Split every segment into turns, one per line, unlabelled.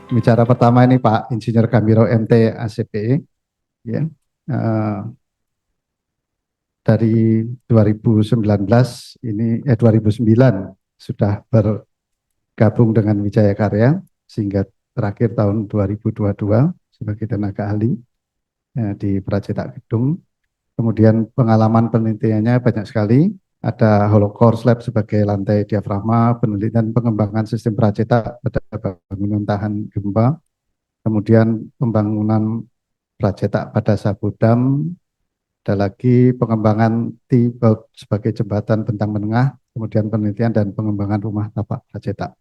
bicara pertama ini Pak Insinyur Gambiro MT ACPE, ya. Eh, dari 2019 ini 2009 sudah bergabung dengan Wijaya Karya sehingga terakhir tahun 2022 sebagai tenaga ahli di Pracetak Gedung. Kemudian pengalaman penelitiannya banyak sekali. Ada hollow core slab sebagai lantai diafragma, penelitian pengembangan sistem pracetak pada bangunan tahan gempa, kemudian pembangunan pracetak pada Sabodam, ada lagi pengembangan T-Bulb sebagai jembatan bentang menengah, kemudian penelitian dan pengembangan rumah tapak pracetak.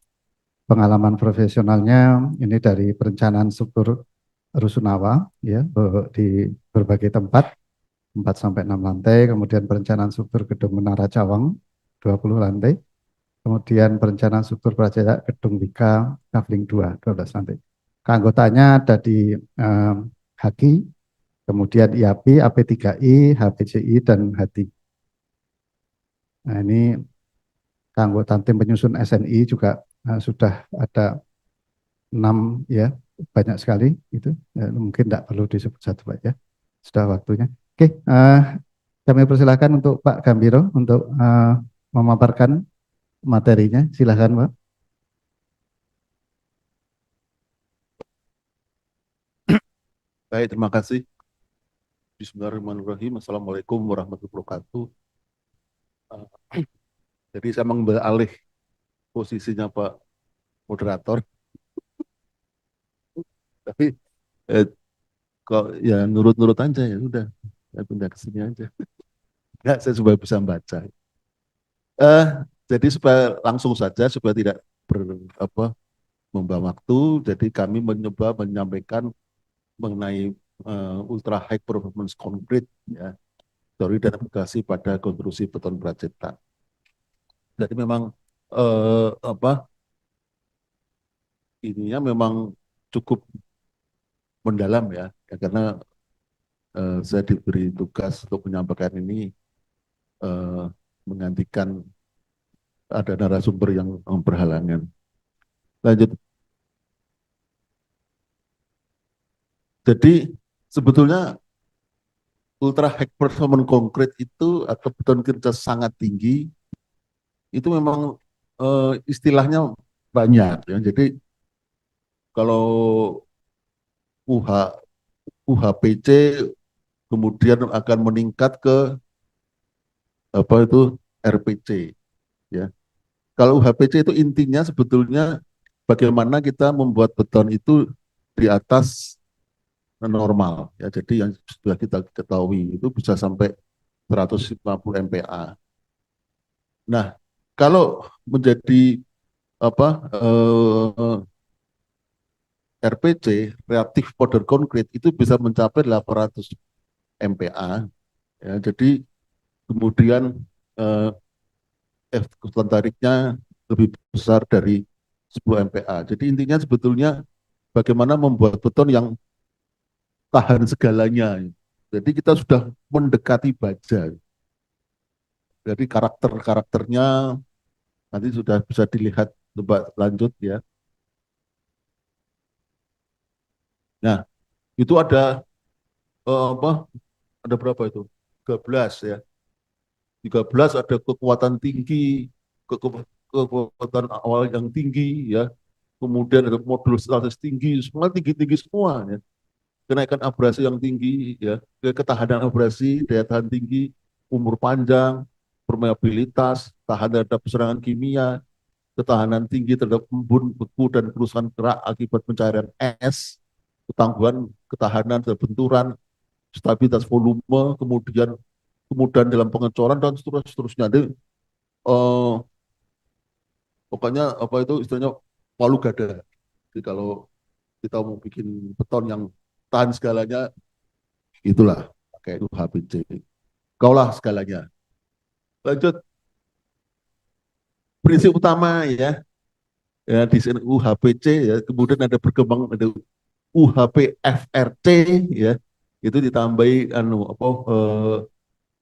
Pengalaman profesionalnya ini dari perencanaan struktur rusunawa ya di berbagai tempat 4 sampai 6 lantai, kemudian perencanaan struktur gedung Menara Cawang 20 lantai, kemudian perencanaan struktur pracetak gedung Wika Kavling 2 12 lantai. Keanggotanya ada di HAKI, kemudian IAP, AP3I, HPCI, dan HATI. Nah, ini keanggotaan tim penyusun SNI juga sudah ada 6 ya, banyak sekali itu. Ya, mungkin tidak perlu disebut satu Pak ya, sudah waktunya. Oke, kami persilahkan untuk Pak Gambiro untuk memaparkan materinya. Silakan Pak.
Baik, terima kasih. Bismillahirrahmanirrahim. Assalamualaikum warahmatullahi wabarakatuh. Jadi saya mengambil alih posisinya Pak Moderator, tapi eh, kok ya nurut-nurut aja ya udah, saya pindah ke sini aja. Enggak, saya supaya bisa membaca. Eh, jadi supaya langsung saja, supaya tidak ber, apa, membawa waktu, jadi kami mencoba menyampaikan mengenai ultra high performance concrete, ya, teori dan aplikasi pada konstruksi beton pracetak. Jadi memang apa ininya memang cukup mendalam ya, ya karena saya diberi tugas untuk menyampaikan ini eh, menggantikan ada narasumber yang berhalangan. Lanjut. Jadi sebetulnya ultra high performance concrete itu atau beton kerja sangat tinggi itu memang istilahnya banyak ya. Jadi kalau UH UHPC kemudian akan meningkat ke apa itu RPC ya. Kalau UHPC itu intinya sebetulnya bagaimana kita membuat beton itu di atas normal ya. Jadi yang sudah kita ketahui itu bisa sampai 150 MPa. Nah, kalau menjadi apa RPC reaktif powder concrete itu bisa mencapai 800 MPa ya. Jadi kemudian eh, kekuatan tariknya lebih besar dari 10 MPa. Jadi intinya sebetulnya bagaimana membuat beton yang tahan segalanya. Jadi kita sudah mendekati baja. Jadi karakter-karakternya nanti sudah bisa dilihat lebih lanjut ya. Nah, itu ada apa? Ada berapa itu? 13 ya. 13 ada kekuatan tinggi, kekuatan awal yang tinggi ya. Kemudian ada modul statis tinggi, semua tinggi-tinggi semua ya. Kenaikan abrasi yang tinggi ya, ketahanan abrasi, daya tahan tinggi, umur panjang, permeabilitas, tahan terhadap serangan kimia, ketahanan tinggi terhadap embun, beku, dan kerusakan kerak akibat pencairan es, ketangguhan, ketahanan terhadap benturan, stabilitas volume, kemudian kemudahan dalam pengecoran dan seterusnya. Jadi, eh, pokoknya apa itu istilahnya palu gada. Jadi kalau kita mau bikin beton yang tahan segalanya, itulah pakai itu HPC. Kaulah segalanya. Lanjut, prinsip utama ya, ya di sini UHPC ya, kemudian ada berkembang ada UHPFRC ya, itu ditambahi anu apa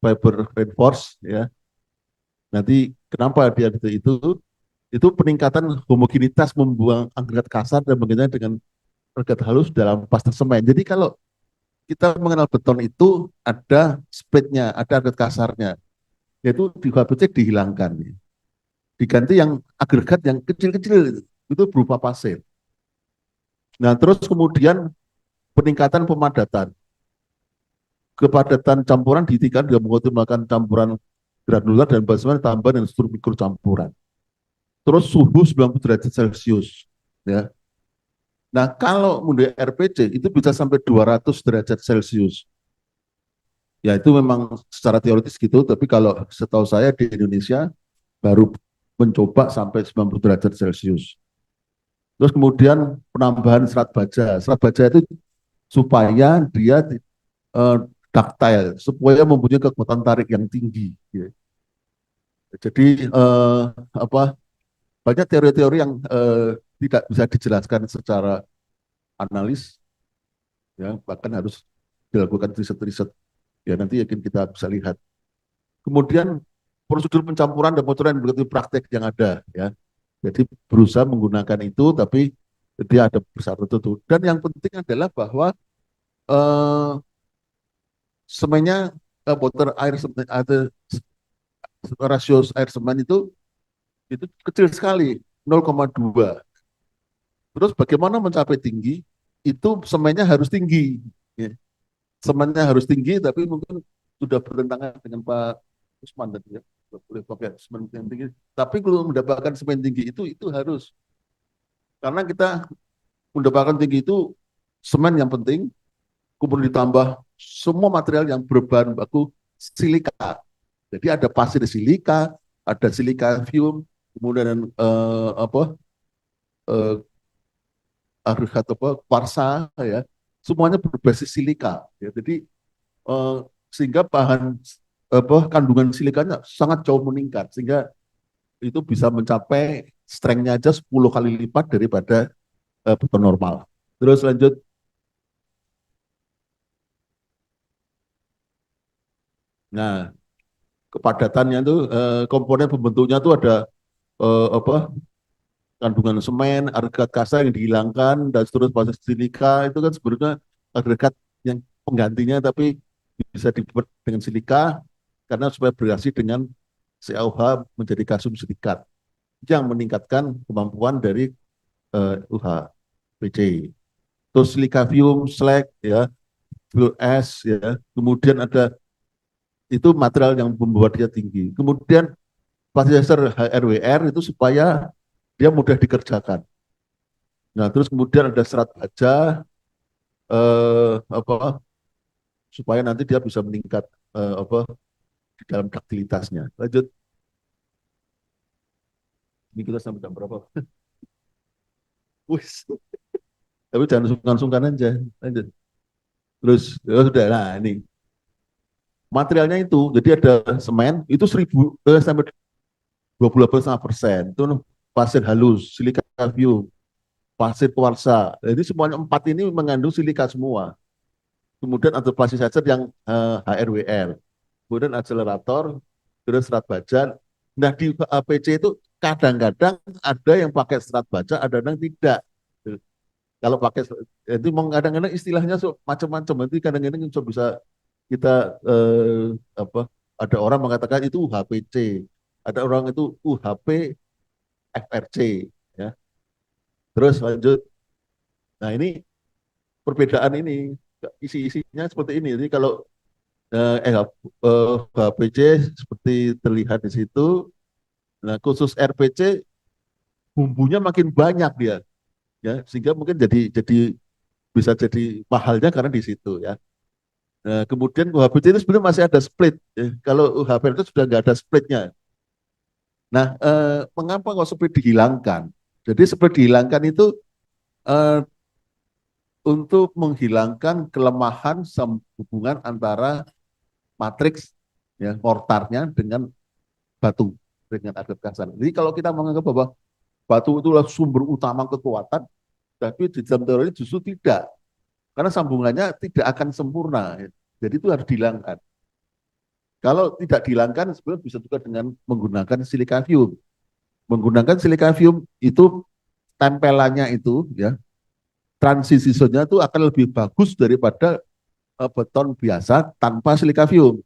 fiber reinforce ya. Nanti kenapa dia itu peningkatan homogenitas membuang agregat kasar dan bagaimana dengan agregat halus dalam pasta semen. Jadi kalau kita mengenal beton itu ada splitnya, ada agregat kasarnya, yaitu di HPC dihilangkan, diganti yang agregat yang kecil-kecil itu berupa pasir. Nah, terus kemudian peningkatan pemadatan, kepadatan campuran ditingkatkan dengan mengoptimalkan campuran granular dan basement tambah dengan struktur mikro campuran. Terus suhu 90 derajat Celcius, ya. Nah, kalau menggunakan RPC itu bisa sampai 200 derajat Celcius. Ya, itu memang secara teoritis gitu, tapi kalau setahu saya di Indonesia baru mencoba sampai 90 derajat Celcius. Terus kemudian penambahan serat baja. Serat baja itu supaya dia ductile, supaya mempunyai kekuatan tarik yang tinggi. Ya. Jadi apa, banyak teori-teori yang tidak bisa dijelaskan secara analis, ya, bahkan harus dilakukan riset-riset. Ya, nanti yakin kita bisa lihat. Kemudian prosedur pencampuran dan pengukuran berarti praktek yang ada, ya. Jadi berusaha menggunakan itu, tapi dia ada bersyarat tertentu. Dan yang penting adalah bahwa eh, semennya water air semen, ada rasio air semen itu kecil sekali, 0,2. Terus bagaimana mencapai tinggi? Itu semennya harus tinggi. Ya. Semennya harus tinggi, tapi mungkin sudah bertentangan dengan Pak Usman tadi, ya. Boleh pakai semen yang tinggi. Tapi kalau mendapatkan semen tinggi itu harus, karena kita mendapatkan tinggi itu semen yang penting, kemudian ditambah semua material yang berbahan baku silika. Jadi ada pasir silika, ada silika fume, kemudian eh, agregat kuarsa, ya, semuanya berbasis silika. Ya. Jadi eh, sehingga bahan kandungan silikanya sangat jauh meningkat, sehingga itu bisa mencapai strength-nya aja 10 kali lipat daripada beton normal. Terus lanjut. Nah, kepadatannya itu komponen pembentuknya itu ada kandungan semen, agregat kasar yang dihilangkan, dan seterusnya proses silika itu kan sebenarnya agregat yang penggantinya, tapi bisa dibuat dengan silika karena supaya bereaksi dengan CaOH menjadi kalsium silikat yang meningkatkan kemampuan dari UHPC. Terus silikavium, slag, ya, fuel S, ya, kemudian ada itu material yang membuat dia tinggi. Kemudian polyester HRWR itu supaya dia mudah dikerjakan. Nah, terus kemudian ada serat baja apa supaya nanti dia bisa meningkat apa di dalam daktilitasnya. Lanjut. Ini kita sampai jam berapa? Wis. Tapi jangan sungkan-sungkan aja. Lanjut. Terus ya sudah, nah ini materialnya itu, jadi ada semen itu 1000 sampai 28,5%. Itu pasir halus, silika kavium, pasir kuarsa. Jadi semuanya 4 ini mengandung silika semua. Kemudian ada plasticizer yang HRWR. Kemudian akselerator, terus serat baja. Nah, di APC itu kadang-kadang ada yang pakai serat baja, ada yang tidak. Kalau pakai itu kadang-kadang istilahnya macam-macam. Nanti kadang-kadang bisa kita apa? Ada orang mengatakan itu UHPC, ada orang itu UHP FRC, ya. Terus lanjut. Nah, ini perbedaan ini isi-isinya seperti ini. Jadi kalau HPC seperti terlihat di situ. Nah, khusus RPC bumbunya makin banyak dia, ya, sehingga mungkin jadi bisa jadi mahalnya karena di situ, ya. Nah, kemudian UHPC itu sebenarnya masih ada split, ya. Kalau UHP itu sudah nggak ada splitnya. Nah, mengapa kok split dihilangkan? Jadi split dihilangkan itu eh, untuk menghilangkan kelemahan hubungan antara matriks, ya, mortarnya dengan batu, dengan agregat kasar. Jadi kalau kita menganggap bahwa batu itulah sumber utama kekuatan, tapi di dalam teori justru tidak, karena sambungannya tidak akan sempurna. Jadi itu harus dihilangkan. Kalau tidak dihilangkan, sebenarnya bisa juga dengan menggunakan silikavium. Menggunakan silikavium itu tempelannya itu, ya, transisinya itu akan lebih bagus daripada beton biasa tanpa silikavium.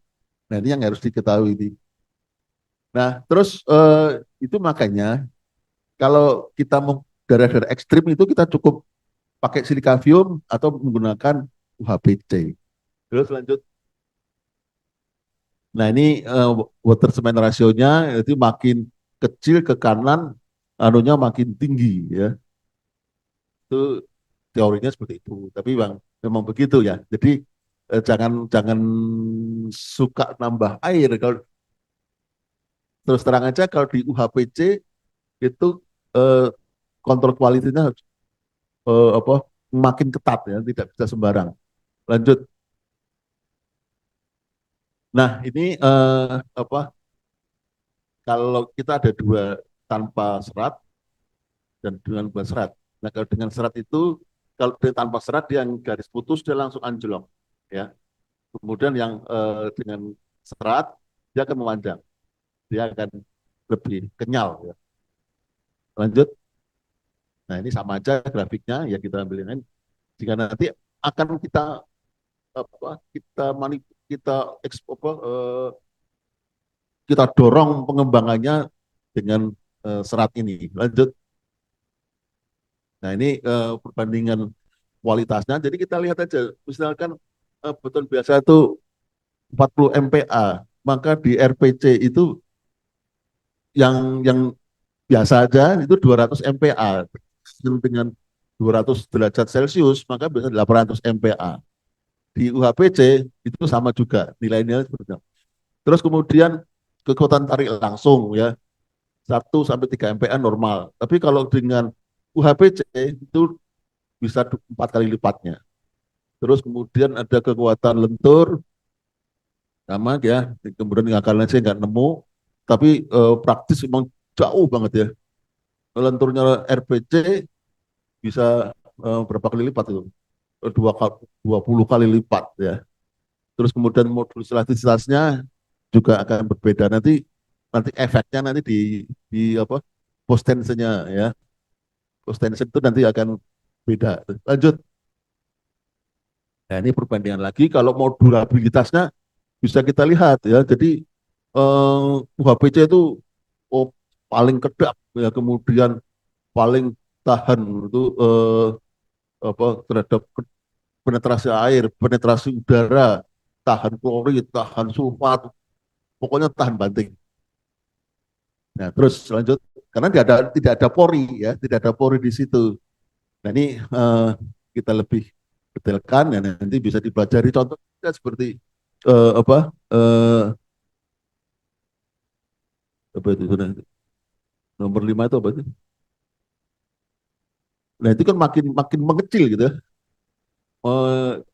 Nah, ini yang harus diketahui ini. Nah, terus itu makanya kalau kita mau daerah-daerah ekstrim itu kita cukup pakai silikavium atau menggunakan UHPC. Terus lanjut. Nah, ini water cement rasionya itu makin kecil ke kanan, anunya makin tinggi ya. Itu teorinya seperti itu. Tapi bang, memang begitu ya. Jadi jangan jangan suka nambah air. Kalau terus terang aja kalau di UHPC itu eh, kontrol kualitinya apa makin ketat ya, tidak bisa sembarang. Lanjut. Nah ini apa? Kalau kita ada dua tanpa serat dan dengan berserat. Nah kalau dengan serat itu kalau tanpa serat dia yang garis putus dia langsung anjlok ya. Kemudian yang dengan serat dia akan memanjang, dia akan lebih kenyal ya. Lanjut. Nah ini sama aja grafiknya ya kita ambil yang lain. Jika nanti akan kita apa kita apa, kita dorong pengembangannya dengan serat ini. Lanjut. Nah ini perbandingan kualitasnya. Jadi kita lihat aja, misalkan beton biasa itu 40 MPa, maka di RPC itu yang biasa aja itu 200 MPa dengan 200 derajat Celcius maka bisa 800 MPa. Di UHPC itu sama juga nilainya seperti itu. Terus kemudian kekuatan tarik langsung ya 1 sampai 3 MPa normal. Tapi kalau dengan UHPC itu bisa 4 kali lipatnya. Terus kemudian ada kekuatan lentur sama ya, kemudian akarnya saya nggak nemu, tapi praktis memang jauh banget ya. Lenturnya RPC bisa berapa kali lipat itu? 20 kali lipat ya. Terus kemudian modul elastisitasnya juga akan berbeda. Nanti efeknya nanti di apa? Post tensionnya ya. Post tension itu nanti akan beda. Lanjut. Nah, ini perbandingan lagi kalau mau durabilitasnya bisa kita lihat ya. Jadi UHPC itu oh, paling kedap ya, kemudian paling tahan itu apa terhadap penetrasi air, penetrasi udara, tahan klorid, tahan sulfat, pokoknya tahan banting. Nah, terus lanjut karena tidak ada pori ya, tidak ada pori di situ. Nah, ini kita lebih detailkan ya nanti bisa dipelajari contohnya seperti apa apa itu nomor 5 itu apa itu? Nah, itu kan makin makin mengecil gitu ya.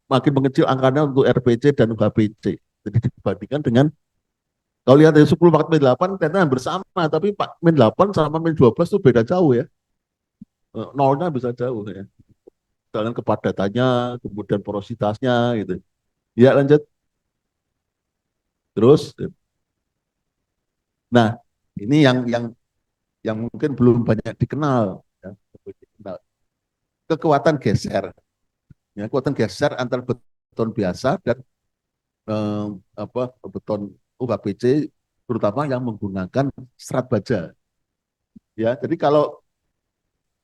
Makin mengecil angkanya untuk RPC dan UHPC. Jadi dibandingkan dengan kalau lihat dari 10 paket Min 8 ternyata hampir sama, tapi Pak Min 8 sama Min 12 itu beda jauh ya. Nolnya bisa jauh ya. Dengan kepadatannya, kemudian porositasnya gitu. Ya lanjut. Terus, nah ini yang mungkin belum banyak dikenal. Ya. Kekuatan geser. Ya, kekuatan geser antara beton biasa dan apa beton UHPC, terutama yang menggunakan serat baja. Ya, jadi kalau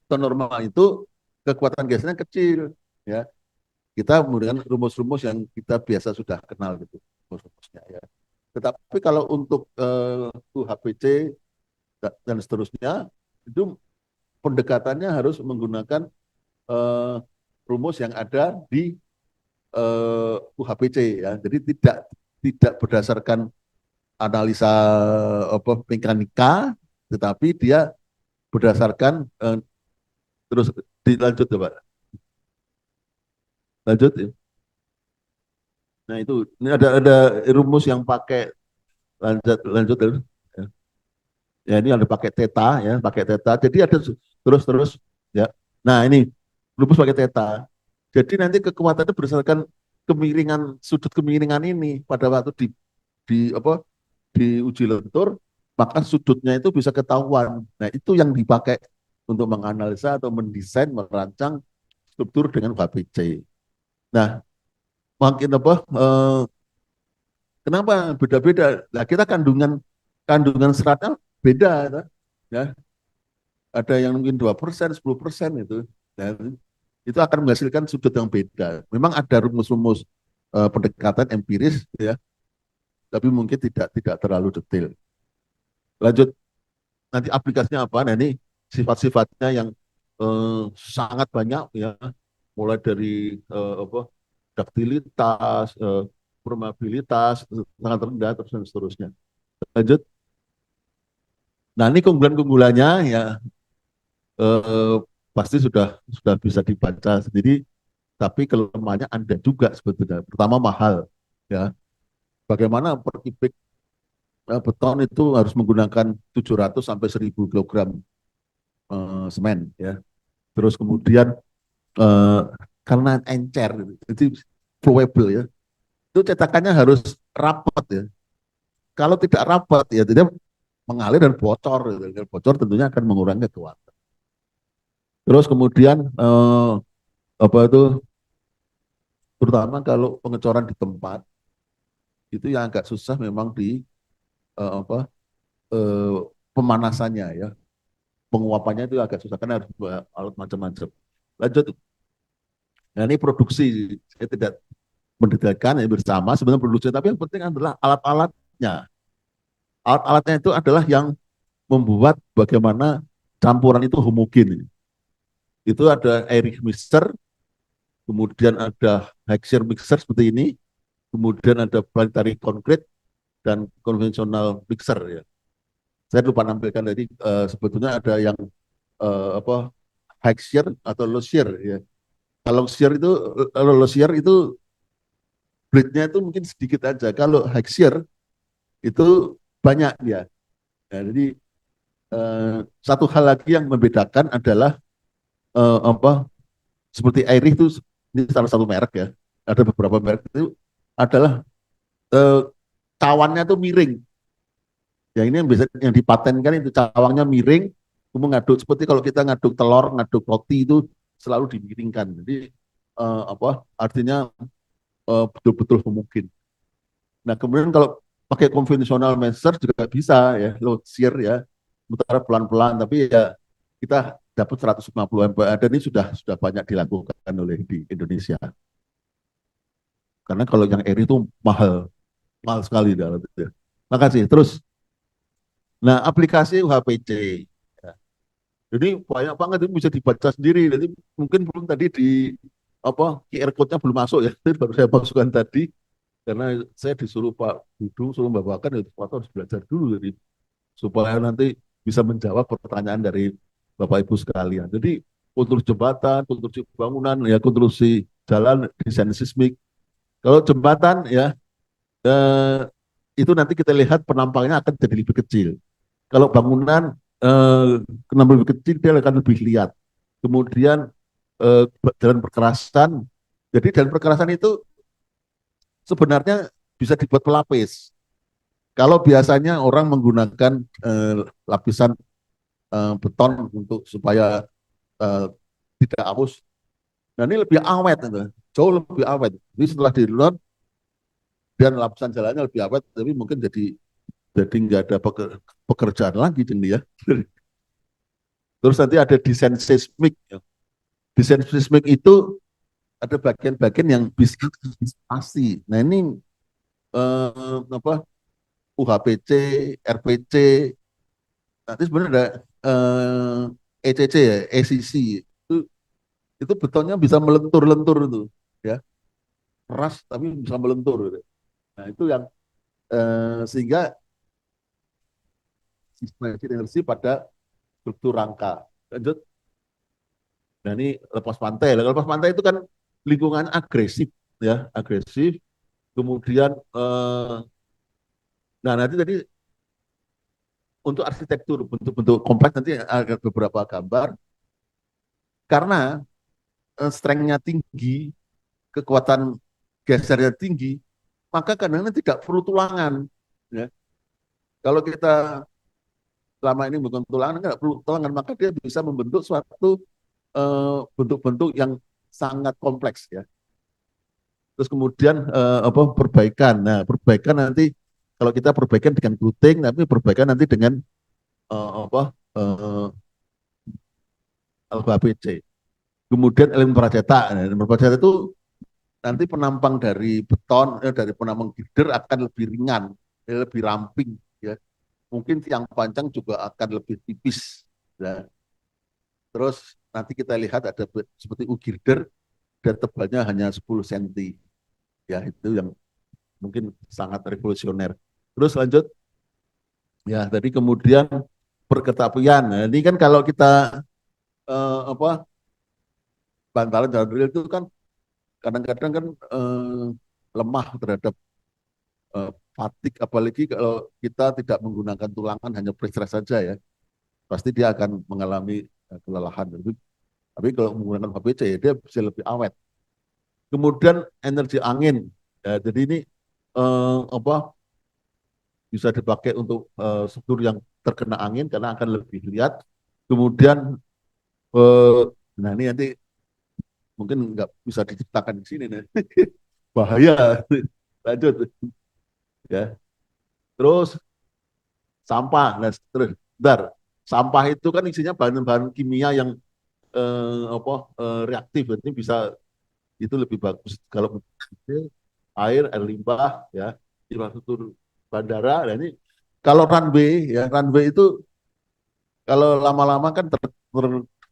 beton normal itu kekuatan gesernya kecil. Ya, kita menggunakan rumus-rumus yang kita biasa sudah kenal gitu, rumus-rumusnya ya. Tetapi kalau untuk UHPC dan seterusnya itu pendekatannya harus menggunakan uh, rumus yang ada di UHPC ya. Jadi tidak berdasarkan analisa apa mekanika, tetapi dia berdasarkan terus dilanjut ya Pak. Lanjut ya. Nah itu ini ada rumus yang pakai lanjut ya. Ya ini ada pakai theta ya, pakai theta. Jadi ada terus ya. Nah ini rumus pakai theta. Jadi nanti kekuatannya berdasarkan kemiringan sudut kemiringan ini pada waktu di apa di uji lentur maka sudutnya itu bisa ketahuan. Nah itu yang dipakai untuk menganalisa atau mendesain merancang struktur dengan HPC. Nah, makin apa? Kenapa beda-beda? Nah, kita kandungan seratnya beda, ya. Ada yang mungkin 2%, 10% itu. Dan itu akan menghasilkan sudut yang beda. Memang ada rumus-rumus pendekatan empiris, ya, tapi mungkin tidak terlalu detail. Lanjut, nanti aplikasinya apa? Nah, ini sifat-sifatnya yang sangat banyak, ya, mulai dari daktilitas, permeabilitas sangat rendah, terus dan seterusnya. Lanjut. Nah, ini keunggulan-keunggulannya, ya, eh, pasti sudah bisa dibaca sendiri, tapi kelemahannya ada juga sebetulnya. Pertama, mahal, ya. Bagaimana per kubik beton itu harus menggunakan 700 sampai 1000 kilogram semen, ya. Terus kemudian eh, karena encer, itu flowable, ya. Itu cetakannya harus rapat, ya. Kalau tidak rapat, ya tidak mengalir dan bocor, gitu. Dan bocor tentunya akan mengurangi kekuatan. Terus kemudian apa itu, terutama kalau pengecoran di tempat itu yang agak susah memang di apa eh, pemanasannya, ya, penguapannya itu agak susah karena harus bawa alat macam-macam. Lanjut. Nah, ini produksi, saya tidak mendetailkan ya bersama sebenarnya produksi, tapi yang penting adalah alat-alatnya. Alat-alatnya itu adalah yang membuat bagaimana campuran itu homogen. Itu ada Erich mixer, kemudian ada Hexier mixer seperti ini, kemudian ada planetary concrete dan konvensional mixer, ya. Saya lupa nampilkan tadi, sebetulnya ada yang apa Hexier atau Lozier, ya. Kalau Lozier itu blade-nya itu mungkin sedikit aja. Kalau Hexier itu banyak, ya. Nah, jadi satu hal lagi yang membedakan adalah apa seperti Airih itu, ini salah satu merek, ya. Ada beberapa merek itu adalah eh, cawannya tuh miring. Yang ini yang bisa yang dipatenkan itu cawangnya miring, kemudian ngaduk seperti kalau kita ngaduk telur, ngaduk roti itu selalu dimiringkan. Jadi apa artinya betul-betul mungkin. Nah, kemudian kalau pakai konvensional measure juga bisa, ya, load shear, ya, sementara pelan-pelan, tapi ya kita dapat 150 MPa dan ini sudah banyak dilakukan oleh di Indonesia. Karena kalau yang air itu mahal, mahal sekali dalam itu. Makasih. Terus, nah, aplikasi UHPC. Ya. Jadi banyak banget itu bisa dibaca sendiri. Jadi mungkin belum tadi di apa QR code-nya belum masuk, ya. Itu baru saya masukkan tadi karena saya disuruh Pak Budung suruh membawakan itu Pak harus belajar dulu jadi supaya nanti bisa menjawab pertanyaan dari Bapak Ibu sekalian. Jadi konstruksi jembatan, konstruksi bangunan, ya, konstruksi jalan, desain sismik. Kalau jembatan, ya, eh, itu nanti kita lihat penampangnya akan jadi lebih kecil. Kalau bangunan kenapa lebih kecil, dia akan lebih lihat. Kemudian jalan perkerasan. Jadi jalan perkerasan itu sebenarnya bisa dibuat pelapis. Kalau biasanya orang menggunakan lapisan beton untuk supaya eh, tidak hapus, nah ini lebih awet, itu jauh lebih awet. Jadi setelah di load dan lapisan jalannya lebih awet, tapi mungkin jadi nggak ada pekerjaan lagi, jadi, ya. Terus nanti ada desain seismik, ya. Desain seismik itu ada bagian-bagian yang bisa antisipasi. Nah, ini apa UHPC, RPC, nanti sebenarnya ada ECC, ya, ECC itu betonnya bisa melentur-lentur itu, ya, keras tapi bisa melentur gitu. Nah, itu yang sehingga sistem energi pada struktur rangka. Lanjut. Nah, ini lepas pantai. Lepas pantai itu kan lingkungan agresif, ya, agresif. Kemudian nah, nanti tadi untuk arsitektur bentuk-bentuk kompleks nanti ada beberapa gambar karena strength-nya tinggi, kekuatan gesernya tinggi, maka kadang-kadang tidak perlu tulangan, ya. Kalau kita selama ini membentuk tulangan, nggak perlu tulangan, maka dia bisa membentuk suatu bentuk-bentuk yang sangat kompleks ya. Terus kemudian perbaikan. Nah, perbaikan nanti kalau kita perbaikan dengan gluting, tapi perbaikan nanti dengan eh, apa alfa ABC. Kemudian elemen pracetak. Nah, elemen pracetak itu nanti penampang dari beton, dari penampang girder akan lebih ringan, lebih ramping. Ya. Mungkin tiang panjang juga akan lebih tipis. Ya. Terus nanti kita lihat ada seperti U-girder dan tebalnya hanya 10 cm. Ya, itu yang mungkin sangat revolusioner. Terus lanjut, ya tadi kemudian perkereta apian. Nah, ini kan kalau kita bantalan jalan rel itu kan kadang-kadang kan lemah terhadap fatik, apalagi kalau kita tidak menggunakan tulangan hanya pre-stress saja ya, pasti dia akan mengalami kelelahan. Tapi kalau menggunakan HPC ya dia bisa lebih awet. Kemudian energi angin, ya, jadi ini apa bisa dipakai untuk struktur yang terkena angin karena akan lebih lihat. Kemudian eh, nah ini nanti mungkin nggak bisa diciptakan di sini nih. Bahaya. Lanjut ya. Terus sampah. Nah, terus bentar. Sampah itu kan isinya bahan-bahan kimia yang reaktif. Ini bisa itu lebih bagus kalau air limbah ya, infrastruktur bandara. Nah, ini kalau runway ya, runway itu kalau lama-lama kan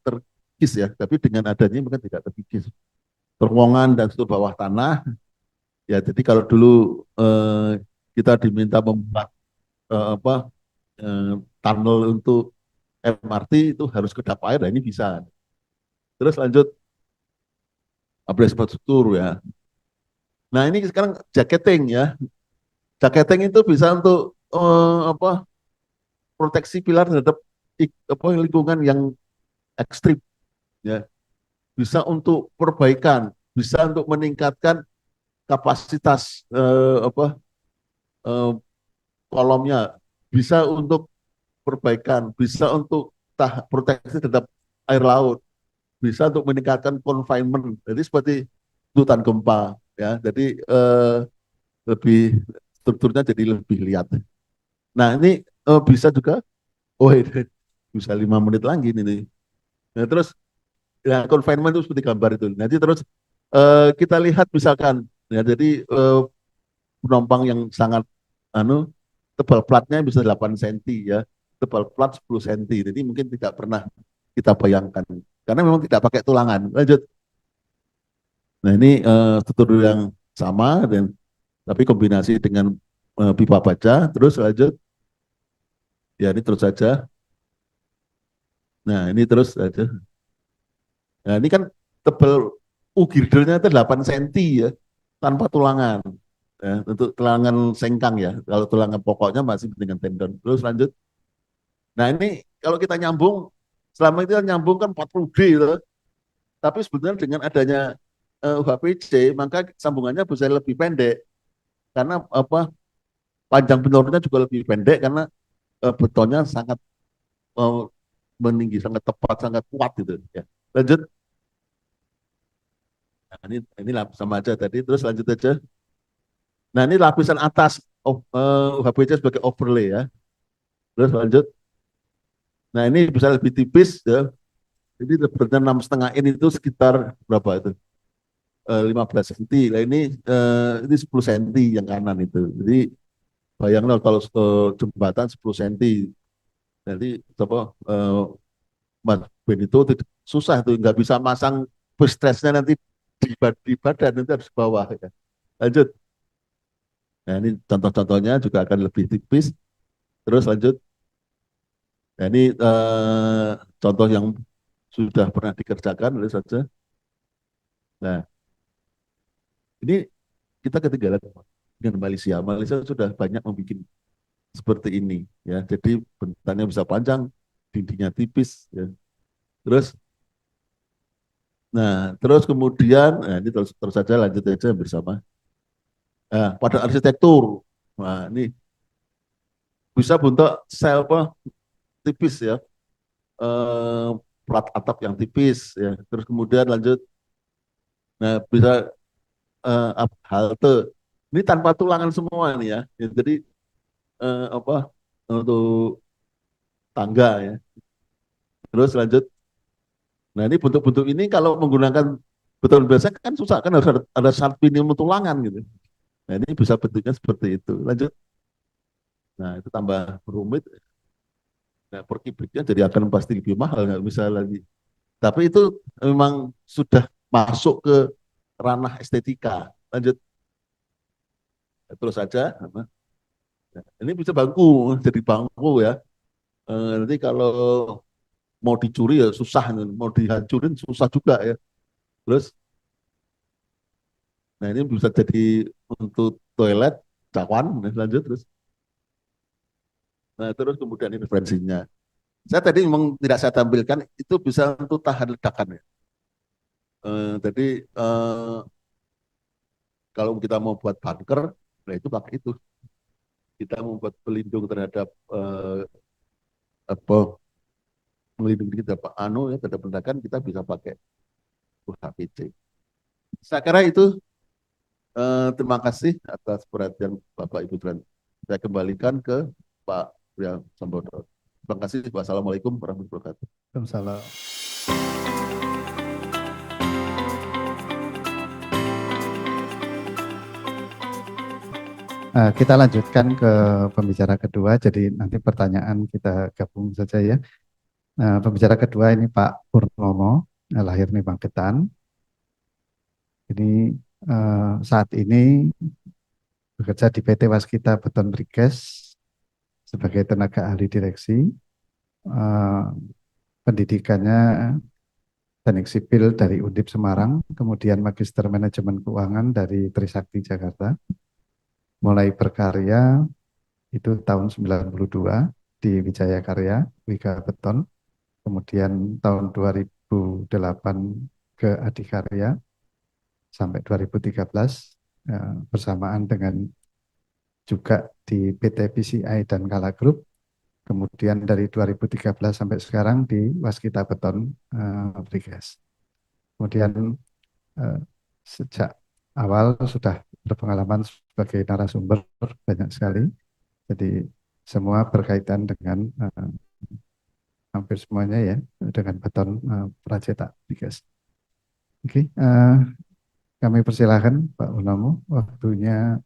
terkikis ya, tapi dengan adanya mungkin tidak terkikis. Terowongan dan struktur bawah tanah ya, jadi kalau dulu kita diminta membuat apa tunnel untuk MRT itu harus kedap air, nah ini bisa. Terus lanjut upgrade infrastruktur ya. Nah ini sekarang jacketing ya. Jacketing itu bisa untuk proteksi pilar terhadap lingkungan yang ekstrim ya. Bisa untuk perbaikan, bisa untuk meningkatkan kapasitas eh, kolomnya, bisa untuk perbaikan, bisa untuk proteksi terhadap air laut, bisa untuk meningkatkan confinement. Jadi seperti hutan gempa ya. Jadi lebih strukturnya jadi lebih lihat. Nah ini bisa juga, oh ini bisa 5 menit lagi ini. Nah, terus ya confinement itu seperti gambar itu. Nanti terus kita lihat misalkan ya, jadi penumpang yang sangat anu tebal platnya bisa 8 cm ya, tebal plat 10 cm. Jadi mungkin tidak pernah kita bayangkan karena memang tidak pakai tulangan. Lanjut. Nah ini struktur yang sama dan tapi kombinasi dengan pipa baja. Terus lanjut. Ya ini terus saja. Nah ini terus saja. Nah ini kan tebal girdernya itu 8 cm ya, tanpa tulangan. Ya, untuk tulangan sengkang ya. Kalau tulangan pokoknya masih dengan tendon. Terus lanjut. Nah ini kalau kita nyambung, selama itu kan nyambung kan 40D gitu. Tapi sebenarnya dengan adanya UHPC, maka sambungannya bisa lebih pendek. Karena apa panjang benornya juga lebih pendek karena betonnya sangat uh, meninggi, sangat tepat, sangat kuat gitu. Ya. Lanjut. Nah, ini sama aja tadi. Terus lanjut aja. Nah ini lapisan atas UHPC sebagai overlay ya. Terus lanjut. Nah ini bisa lebih tipis ya. Jadi lebarnya 6,5 in itu sekitar berapa itu? 15 cm. Nah ini 10 cm yang kanan itu. Jadi bayangkan kalau jembatan 10 cm. Nanti apa Mas Ben itu susah tuh, nggak bisa masang bus stresnya nanti di badan, nanti harus bawah ya. Lanjut. Nah ini contoh-contohnya juga akan lebih tipis. Terus lanjut. Nah ini contoh yang sudah pernah dikerjakan oleh saja. Nah ini kita ketinggalan dengan Malaysia. Malaysia sudah banyak membuat seperti ini ya. Jadi bentannya bisa panjang, dindingnya tipis ya. Terus terus kemudian nah ini terus saja lanjut aja bersama. Nah, pada arsitektur. Nah, ini bisa bentuk sel apa tipis ya. Eh, plat atap yang tipis ya. Terus kemudian lanjut. Nah, bisa halte. Ini tanpa tulangan semua nih ya. Ya, jadi apa untuk tangga ya. Terus lanjut. Nah, ini bentuk-bentuk ini kalau menggunakan beton biasa kan susah kan harus ada syarat minimum tulangan gitu. Nah, ini bisa bentuknya seperti itu. Lanjut. Nah, itu tambah rumit. Nah, per kubiknya jadi akan pasti lebih mahal, nggak bisa lagi. Tapi itu memang sudah masuk ke ranah estetika. Lanjut. Terus saja. Ini bisa bangku, jadi bangku ya. Nanti kalau mau dicuri ya susah, mau dihancurin susah juga ya. Terus, nah ini bisa jadi untuk toilet, cawan, nah, lanjut terus. Nah terus kemudian ini referensinya. Saya tadi memang tidak saya tampilkan, itu bisa untuk tahan ledakan ya. Jadi kalau kita mau buat bunker, nah itu pakai itu. Kita membuat pelindung terhadap apa melindungi kita Pak Anu ya terhadap ledakan kita bisa pakai HPC. Saya kira itu terima kasih atas perhatian Bapak Ibu dan saya kembalikan ke Pak Priya Sambodo. Terima kasih. Wassalamualaikum warahmatullahi wabarakatuh.
Waalaikumsalam. Kita lanjutkan ke pembicara kedua, jadi nanti pertanyaan kita gabung saja ya. Pembicara kedua ini Pak Purnomo, lahir di Magetan. Ini saat ini bekerja di PT Waskita Beton Precast sebagai tenaga ahli direksi. Eh, Pendidikannya teknik sipil dari Undip Semarang, kemudian Magister Manajemen Keuangan dari Trisakti Jakarta. Mulai berkarya itu tahun 92 di Wijaya Karya, Wika Beton. Kemudian tahun 2008 ke Adikarya sampai 2013 bersamaan dengan juga di PT PCI dan Kala Group. Kemudian dari 2013 sampai sekarang di Waskita Beton Precast. Kemudian sejak awal sudah berpengalaman sebagai narasumber banyak sekali. Jadi semua berkaitan dengan hampir semuanya ya dengan beton pracetak Precast. Oke, kami persilahkan Pak Unomo, waktunya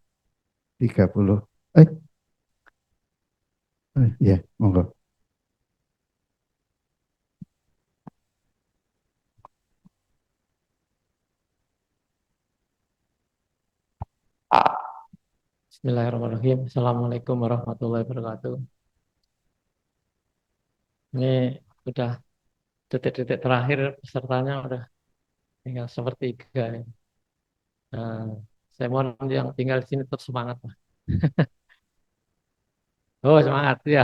30. Eh, ya, monggo.
Bismillahirrahmanirrahim. Assalamualaikum warahmatullahi wabarakatuh. Ini udah detik-detik terakhir pesertanya udah tinggal sepertiga. Ya. Nah, saya mohon yang tinggal di sini tetap semangat, Pak. Oh, semangat ya.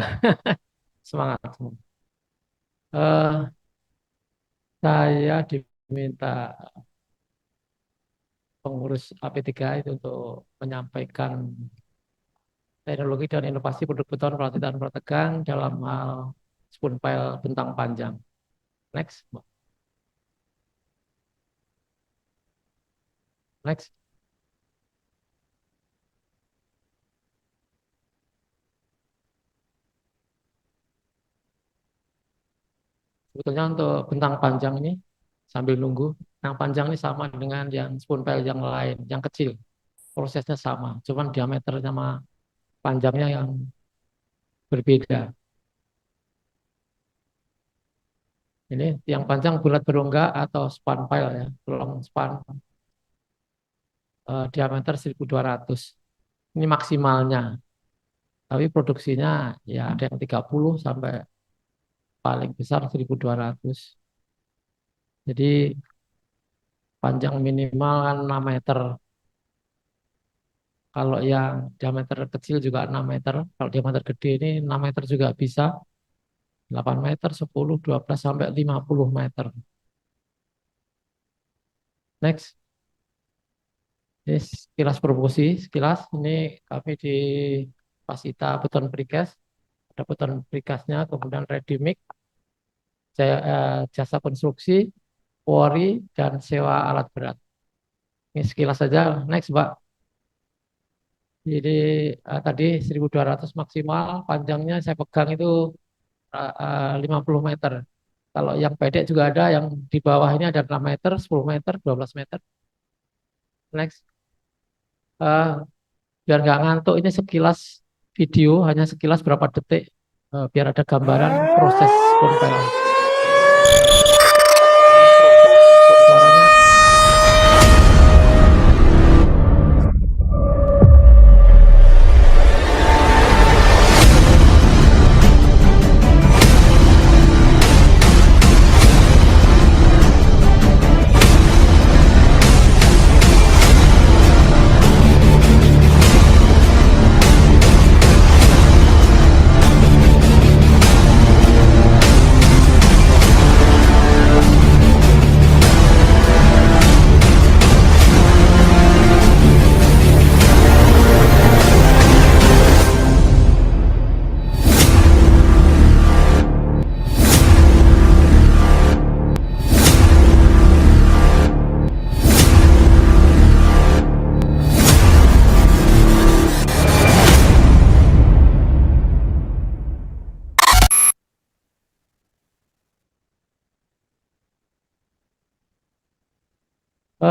Semangat. Saya diminta pengurus AP3 itu untuk menyampaikan teknologi dan inovasi produk beton pelatihan pertegang dalam hal spoon pile bentang panjang. Next. Next. Sebetulnya untuk bentang panjang ini sambil nunggu, yang panjang ini sama dengan yang spoon pile yang lain, yang kecil. Prosesnya sama, cuman diameter sama panjangnya yang berbeda. Ini yang panjang bulat berongga atau span pile ya, long span diameter 1.200. Ini maksimalnya. Tapi produksinya ya ada yang 30 sampai paling besar 1.200. Jadi panjang minimal kan 6 meter. Kalau yang diameter kecil juga 6 meter. Kalau diameter gede ini 6 meter juga bisa. 8 meter, 10, 12, sampai 50 meter. Next. Ini sekilas proporsi. Sekilas ini kami di Pasita Beton Precast. Ada beton precastnya, kemudian ready mix, jasa konstruksi, quarry, dan sewa alat berat. Ini sekilas saja. Next, Mbak. Jadi tadi 1.200 maksimal, panjangnya saya pegang itu 50 meter. Kalau yang pendek juga ada, yang di bawah ini ada 6 meter, 10 meter, 12 meter. Next. Eh, biar nggak ngantuk, ini sekilas video, hanya sekilas berapa detik, biar ada gambaran proses spoon. Suaranya.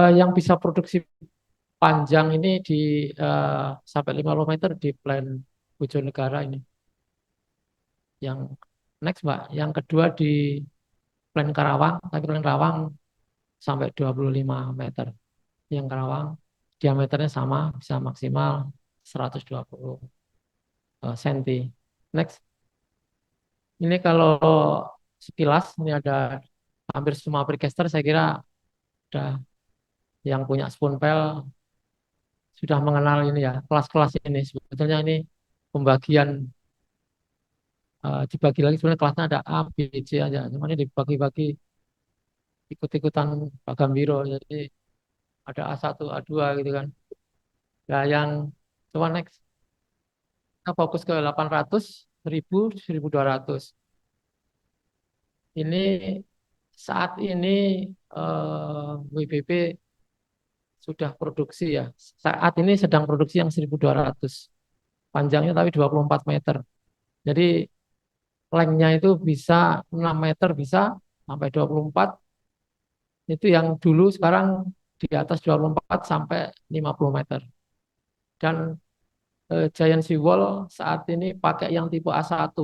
Yang bisa produksi panjang ini di sampai 50 meter di Plan Bojonegara ini. Yang next, Mbak, yang kedua di Plan Karawang, tapi Plan Karawang sampai 25 meter. Yang Karawang diameternya sama, bisa maksimal 120 cm. Next, ini kalau sekilas ini ada hampir semua precaster, saya kira ada yang punya spoon pel sudah mengenal ini ya, kelas-kelas ini. Sebetulnya ini pembagian, dibagi lagi sebenarnya kelasnya ada A, B, C aja. Cuma ini dibagi-bagi ikut-ikutan Pak Gambiro. Jadi ada A1, A2 gitu kan. Nah, yang coba next, kita fokus ke 800, 1000, 1200. Ini saat ini WBB sudah produksi ya. Saat ini sedang produksi yang 1200. Panjangnya tapi 24 meter. Jadi lengthnya itu bisa 6 meter, bisa sampai 24. Itu yang dulu, sekarang di atas 24 sampai 50 meter. Dan Giant Seawall saat ini pakai yang tipe A1,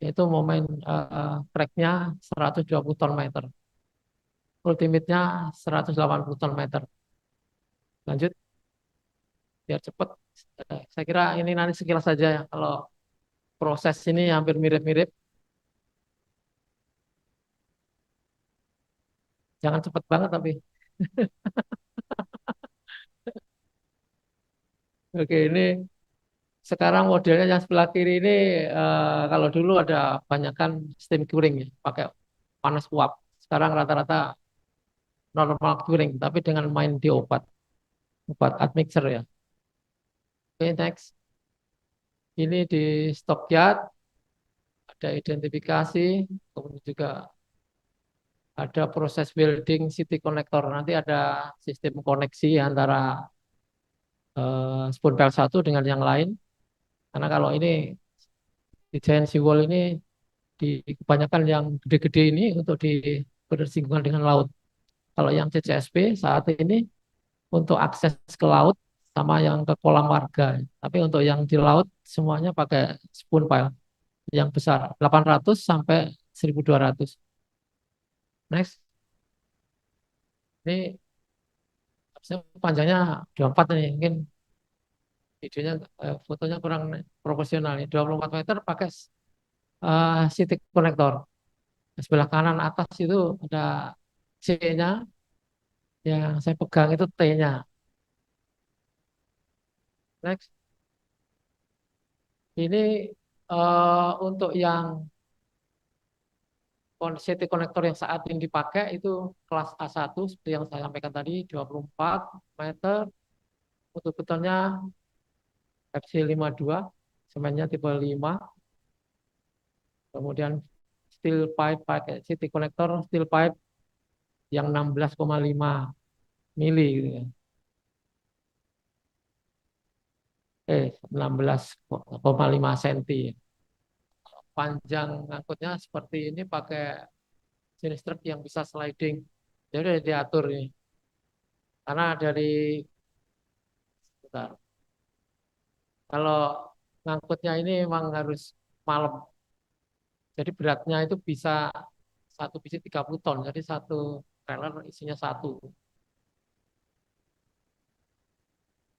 yaitu momen cracknya 120 ton meter. Ultimate-nya 180 ton meter. Lanjut, biar cepat. Saya kira ini nanti sekilas saja ya. Kalau proses ini hampir mirip-mirip. Jangan cepat banget tapi. Oke, ini sekarang modelnya yang sebelah kiri ini, kalau dulu ada banyakkan steam curing ya, pakai panas uap. Sekarang rata-rata normal curing, tapi dengan main di obat admixer ya. Oke, next. Ini di stockyard ada identifikasi, kemudian juga ada proses welding city connector. Nanti ada sistem koneksi antara spoon pel satu dengan yang lain. Karena kalau ini di Giant Seawall ini di kebanyakan yang gede-gede ini untuk bersinggungan dengan laut. Kalau yang CCSP saat ini untuk akses ke laut sama yang ke kolam warga. Tapi untuk yang di laut semuanya pakai spoon pile yang besar, 800 sampai 1.200. Next. Ini panjangnya 24 nih, mungkin videonya, fotonya kurang proporsional nih. 24 meter pakai city connector. Sebelah kanan atas itu ada C-nya, yang saya pegang itu T-nya. Next. Ini untuk yang city connector yang saat ini dipakai itu kelas A1 seperti yang saya sampaikan tadi, 24 meter. Untuk betonnya FC52, semennya tipe 5. Kemudian steel pipe pakai city connector steel pipe yang 16,5 mili gitu ya. 16,5 cm. Panjang ngangkutnya seperti ini pakai jenis truk yang bisa sliding. Jadi udah diatur ini. Karena dari bentar, kalau ngangkutnya ini memang harus malam. Jadi beratnya itu bisa satu biji 30 ton. Jadi satu trailer isinya satu.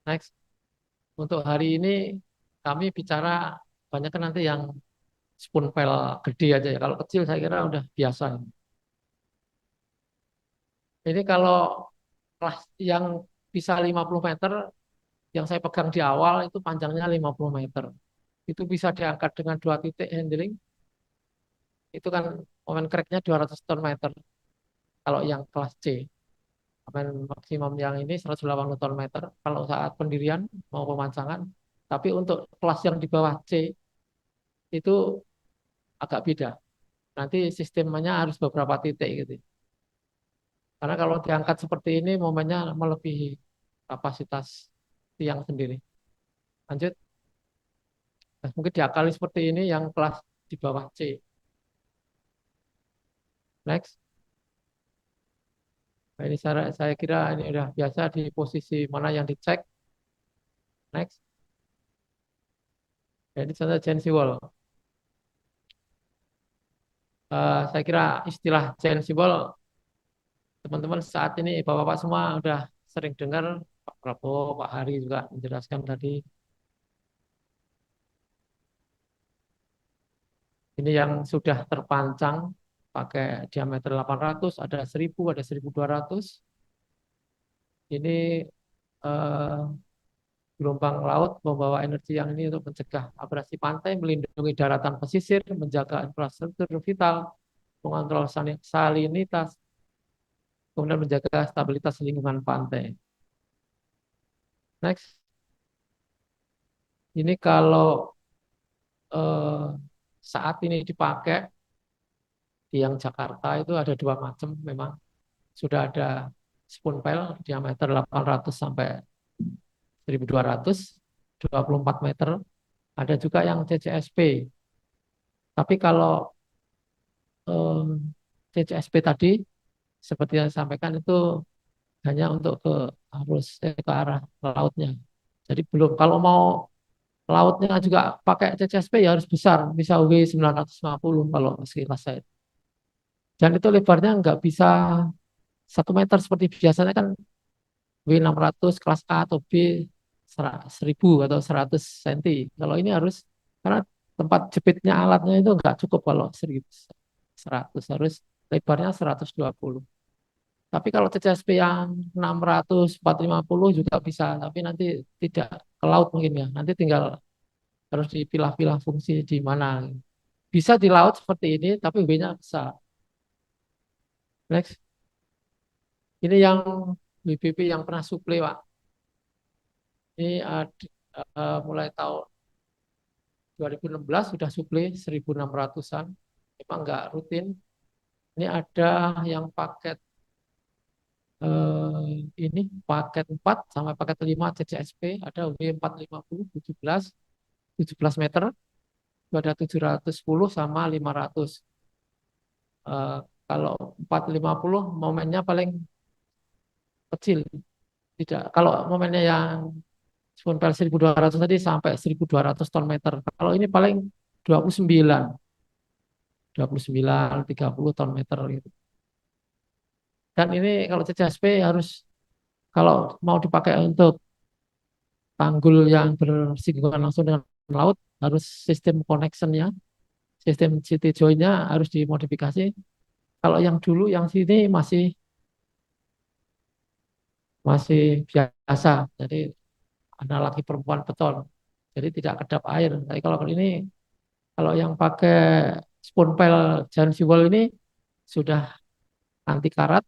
Next, untuk hari ini kami bicara banyak kan nanti yang spoon pel gede aja ya. Kalau kecil saya kira udah biasa. Ini kalau kelas yang bisa 50 meter, yang saya pegang di awal itu panjangnya 50 meter. Itu bisa diangkat dengan 2 titik handling, itu kan momen cracknya 200 ton meter. Kalau yang kelas C, momen maksimum yang ini 180 ton meter kalau saat pendirian mau pemancangan. Tapi untuk kelas yang di bawah C itu agak beda. Nanti sistemnya harus beberapa titik gitu. Karena kalau diangkat seperti ini momennya melebihi kapasitas tiang sendiri. Lanjut. Nah, mungkin diakali seperti ini yang kelas di bawah C. Next. Nah, ini saya kira ini udah biasa di posisi mana yang dicek. Next. Ya, ini contoh Chancy wall. Saya kira istilah Chancy wall teman-teman saat ini Bapak-bapak semua udah sering dengar, Pak Prabowo, Pak Hari juga menjelaskan tadi. Ini yang sudah terpancang pakai diameter 800, ada 1000, ada 1200. Ini eh, gelombang laut membawa energi yang ini untuk mencegah abrasi pantai, melindungi daratan pesisir, menjaga infrastruktur vital, mengontrol salinitas, kemudian menjaga stabilitas lingkungan pantai. Next, ini kalau eh, saat ini dipakai di yang Jakarta itu ada dua macam, memang sudah ada spoon pail diameter 800 sampai 1200, 24 meter. Ada juga yang CCSP. Tapi kalau CCSP tadi, seperti yang saya sampaikan itu hanya untuk harus ke arah lautnya. Jadi belum, kalau mau lautnya juga pakai CCSP ya harus besar, bisa UW 950 kalau sekilas saya. Dan itu lebarnya nggak bisa 1 meter seperti biasanya kan W600 kelas A atau B 1000 atau 100 cm. Kalau ini harus, karena tempat jepitnya alatnya itu nggak cukup kalau 1000, 100, harus lebarnya 120. Tapi kalau CCSP yang 600, 450 juga bisa, tapi nanti tidak ke laut mungkin ya. Nanti tinggal harus dipilah-pilah fungsi di mana. Bisa di laut seperti ini, tapi W-nya besar. Next. Ini yang WBP yang pernah suplai, Pak. Ini mulai tahun 2016 sudah suplai 1600-an. Memang nggak rutin. Ini ada yang paket ini paket 4 sampai paket 5 CCSP, ada W450 17 meter, itu ada 710 sama 500. Eh, Kalau 450 momennya paling kecil. Tidak. Kalau momennya yang spoonpel 1200 tadi sampai 1200 ton meter. Kalau ini paling 29, 29, 30 ton meter gitu. Dan ini kalau CCSP harus, kalau mau dipakai untuk tanggul yang bersinggungan langsung dengan laut, harus sistem connectionnya, sistem CT joinnya harus dimodifikasi. Kalau yang dulu yang sini masih masih biasa, jadi ada laki perempuan beton, jadi tidak kedap air. Tapi kalau ini, kalau yang pakai spoon pel Giant Fuel ini sudah anti karat,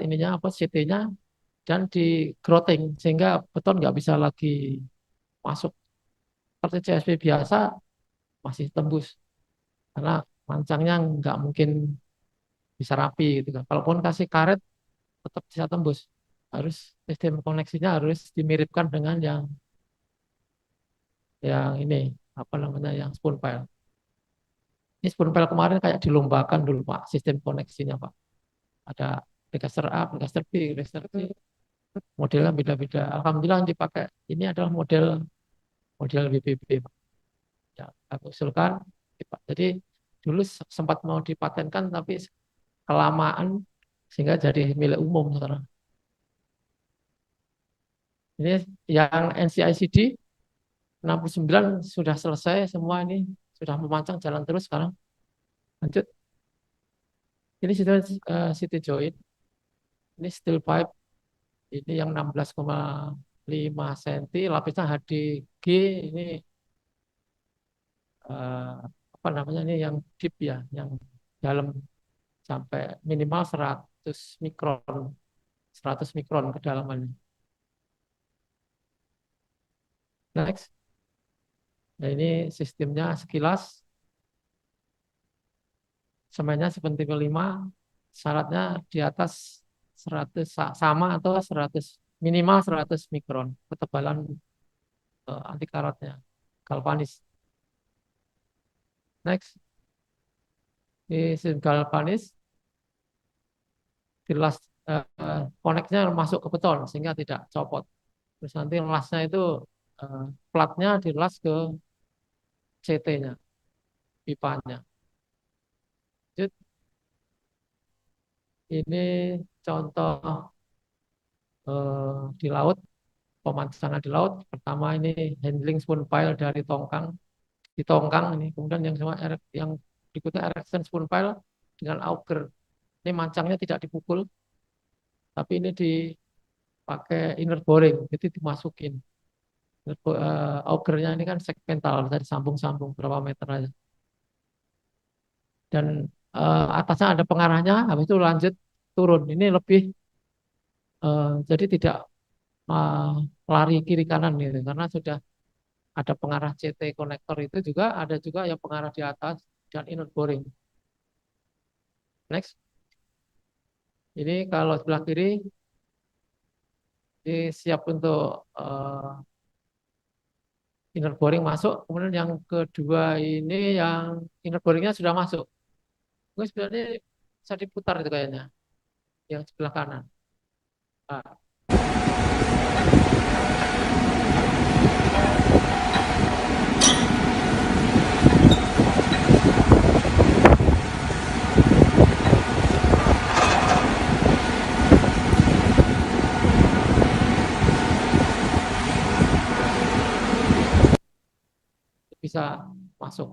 ininya apa CT-nya, dan di grouting sehingga beton nggak bisa lagi masuk. Seperti CSP biasa masih tembus karena mancangnya nggak mungkin bisa rapi gitu kan. Kalaupun kasih karet tetap bisa tembus harus sistem koneksinya harus dimiripkan dengan yang ini apa namanya yang spoon file. Ini spoon file kemarin kayak dilombakan dulu Pak sistem koneksinya Pak. Ada register A, register B, register C, modelnya beda-beda. Alhamdulillah yang dipakai ini adalah model WPB Pak. Ya, aku usulkan. Jadi dulu sempat mau dipatenkan tapi kelamaan sehingga jadi milik umum sekarang. Ini yang NCICD 69 sudah selesai semua ini sudah memancang jalan terus sekarang. Lanjut. Ini sudah city joint. Ini steel pipe. Ini yang 16,5 cm lapisnya HDG ini eh, apa namanya ini yang deep ya, yang dalam sampai minimal 100 mikron, 100 mikron kedalamannya. Next. Nah, ini sistemnya sekilas. Semennya seperti kelima, syaratnya di atas 100 sama atau 100 minimal 100 mikron ketebalan anti karatnya, galvanis. Next, di sistem galvanis, dilas koneknya masuk ke beton sehingga tidak copot. Terus nanti lasnya itu platnya dilas ke CT-nya, pipanya. Ini contoh di laut, pemancangan di laut. Pertama ini handling spoon pile dari tongkang, di tongkang ini. Kemudian yang berikutnya erection spoon pile dengan auger. Ini mancangnya tidak dipukul, tapi ini dipakai inner boring, jadi dimasukin. Augernya ini kan segmental, bisa disambung-sambung berapa meter aja. Dan atasnya ada pengarahnya, habis itu lanjut turun. Ini lebih jadi tidak lari kiri kanan gitu, karena sudah ada pengarah CT konektor itu juga ada juga yang pengarah di atas dan inner boring. Next, ini kalau sebelah kiri ini siap untuk inner boring masuk. Kemudian yang kedua ini yang inner boringnya sudah masuk. Ini sebenarnya bisa diputar itu kayaknya, yang sebelah kanan. Nah, bisa masuk.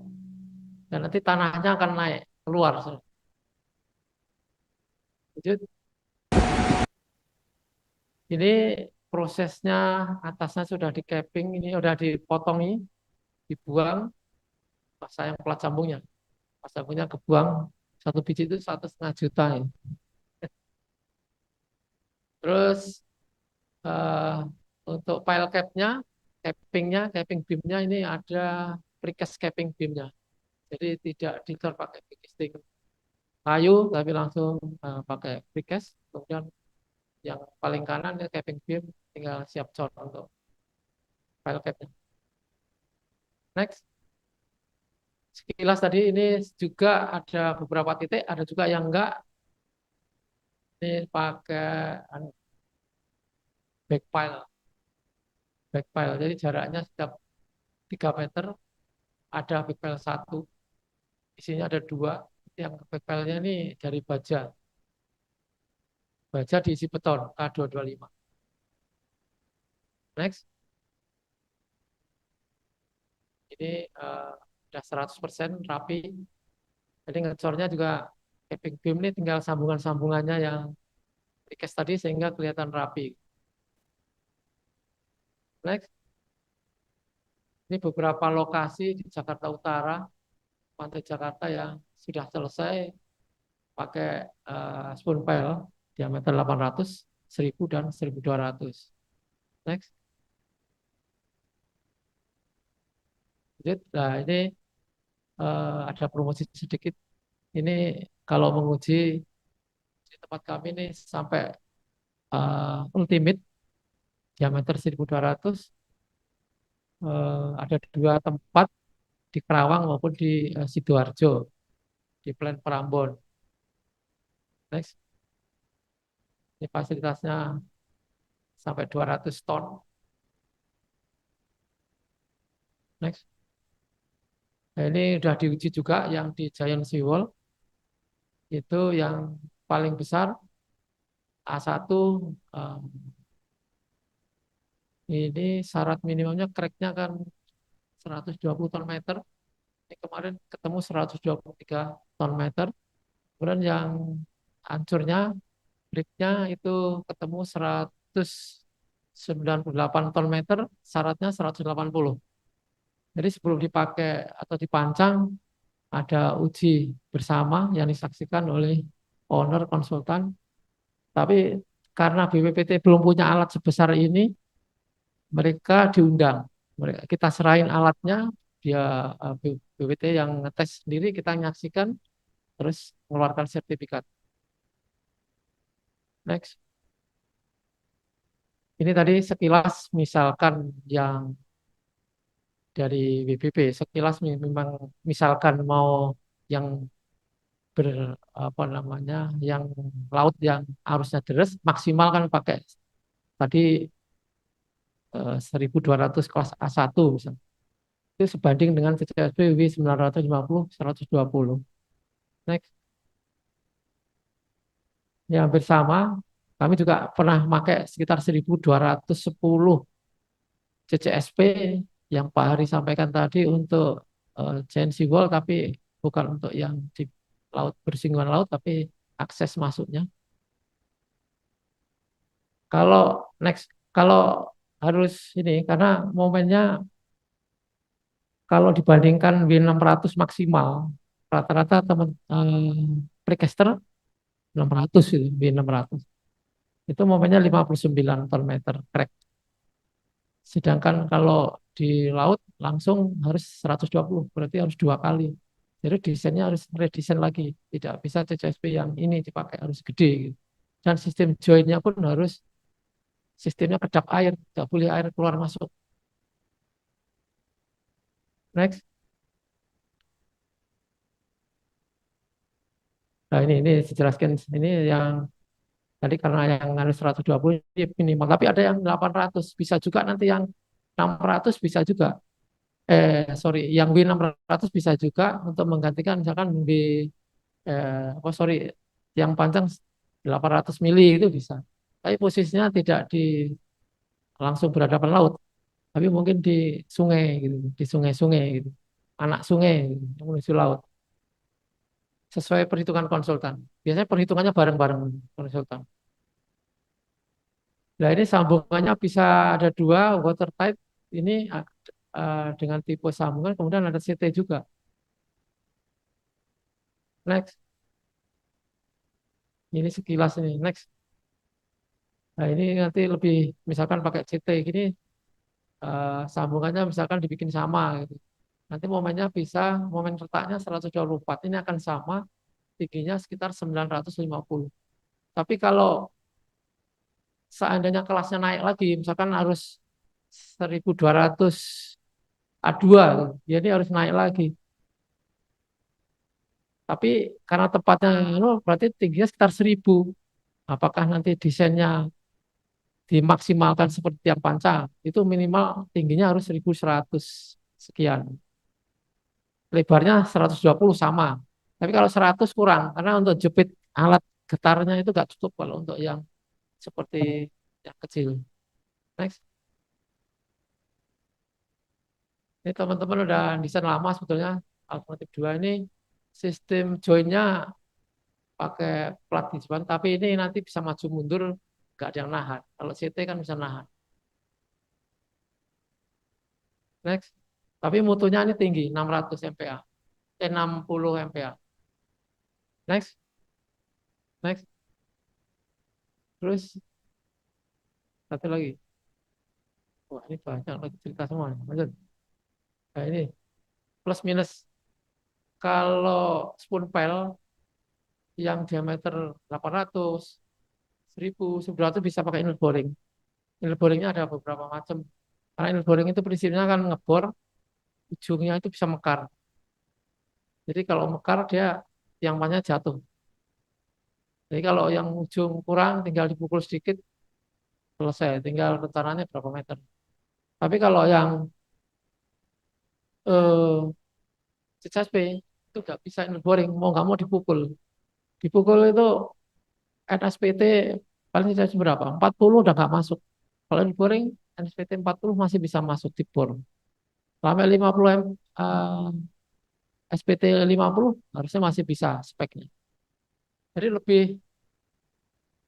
Dan nanti tanahnya akan naik keluar. Lanjut. Ini prosesnya atasnya sudah di capping, ini sudah dipotong ini, dibuang pas yang plat sambungnya. Pas sambungnya kebuang satu biji itu 1,5 juta ini. Terus eh, untuk pile capnya, capping beamnya ini ada precast capping beamnya. Jadi tidak dikor pakai casing kayu, tapi langsung pakai precast. Kemudian yang paling kanan ya capping beam, tinggal siap cor untuk pile capnya. Next. Sekilas tadi ini juga ada beberapa titik, ada juga yang enggak. Ini pakai backpile. Backpile. Jadi jaraknya setiap 3 meter ada backpile satu. Isinya ada dua. Yang backpile-nya ini dari baja. Baja diisi beton K225. Next. Ini sudah 100% rapi. Jadi ngecornya juga capping beam ini tinggal sambungan-sambungannya yang dikes tadi sehingga kelihatan rapi. Next. Ini beberapa lokasi di Jakarta Utara, pantai Jakarta yang sudah selesai pakai spoon pile diameter 800, 1000 dan 1200. Next. Nah, ini ada promosi sedikit. Ini kalau menguji di tempat kami ini sampai Ultimate diameter 1200, ada dua tempat di Kerawang maupun di Sidoarjo di Plan Prambon. Next, ini fasilitasnya sampai 200 ton. Next, nah, ini sudah diuji juga yang di Giant Seawall, itu yang paling besar A1, ini syarat minimumnya cracknya kan 120 ton meter. Ini kemarin ketemu 123 ton meter. Kemudian yang hancurnya, breaknya itu ketemu 198 ton meter, syaratnya 180. Jadi sebelum dipakai atau dipancang, ada uji bersama yang disaksikan oleh owner konsultan. Tapi karena BPPT belum punya alat sebesar ini, mereka diundang. Kita serahin alatnya, dia BPT yang ngetes sendiri, kita menyaksikan, terus mengeluarkan sertifikat. Next. Ini tadi sekilas misalkan yang dari WBB, sekilas memang misalkan mau yang ber apa namanya, yang laut yang arusnya deras, maksimal kan pakai tadi 1200 kelas A1 misalnya. Itu sebanding dengan CCSP W 950 120. Next. Ya hampir sama. Kami juga pernah pakai sekitar 1210 CCSP yang Pak Hari sampaikan tadi untuk Giant Seawall, tapi bukan untuk yang di laut, bersinggungan laut, tapi akses masuknya. Kalau next, kalau harus ini, karena momennya kalau dibandingkan W600 maksimal, rata-rata teman precaster 600 itu, W600. Itu momennya 59 ton meter crack. Sedangkan kalau di laut langsung harus 120, berarti harus dua kali. Jadi desainnya harus redesain lagi. Tidak bisa CCSP yang ini dipakai, harus gede gitu. Dan sistem joinnya pun harus sistemnya kedap air, tidak boleh air keluar masuk. Next. Nah ini dijelaskan ini yang tadi karena yang harus 120 ini minimal, tapi ada yang 800, bisa juga nanti yang 600 bisa juga. Sorry, yang W600 bisa juga untuk menggantikan misalkan di sorry, yang panjang 800 mili itu bisa. Tapi posisinya tidak di langsung berhadapan laut, tapi mungkin di sungai gitu, di sungai-sungai gitu, anak sungai gitu, yang menuju laut. Sesuai perhitungan konsultan. Biasanya perhitungannya bareng-bareng konsultan. Nah ini sambungannya bisa ada dua watertight ini dengan tipe sambungan, kemudian ada CT juga. Next, ini sekilas ini. Next. Nah ini nanti lebih misalkan pakai CT gini, sambungannya misalkan dibikin sama gitu. Nanti momennya bisa, momen retaknya 124, ini akan sama, tingginya sekitar 950. Tapi kalau seandainya kelasnya naik lagi, misalkan harus 1200 A2, ya ini harus naik lagi. Tapi karena tempatnya berarti tingginya sekitar 1000. Apakah nanti desainnya dimaksimalkan seperti yang panca? Itu minimal tingginya harus 1100 sekian. Lebarnya 120 sama. Tapi kalau 100 kurang, karena untuk jepit alat getarnya itu nggak cukup kalau untuk yang seperti yang kecil. Next. Ini teman-teman udah desain lama sebetulnya. Alternatif 2 ini sistem joinnya pakai plat di depan, tapi ini nanti bisa maju mundur, nggak ada yang nahan. Kalau CT kan bisa nahan. Next. Tapi mutunya ini tinggi, 600 MPa. 60 MPa. Next. Next. Terus satu lagi. Wah, ini banyak lagi cerita semua. Lanjut. Nah, ini plus minus. Kalau spoon pile yang diameter 800, 1.900 bisa pakai inlet boring. Inlet boringnya ada beberapa macam. Karena inlet boring itu prinsipnya kan ngebor, ujungnya itu bisa mekar. Jadi kalau mekar dia yang banyak jatuh. Jadi kalau yang ujung kurang tinggal dipukul sedikit selesai. Tinggal rencananya berapa meter. Tapi kalau yang CCSP itu nggak bisa inlet boring, mau nggak mau dipukul. Dipukul itu NSPT paling CCSP berapa? 40 udah nggak masuk. Kalau inlet boring NSPT 40 masih bisa masuk di bor. Sampai 50 SPT 50 harusnya masih bisa speknya. Jadi lebih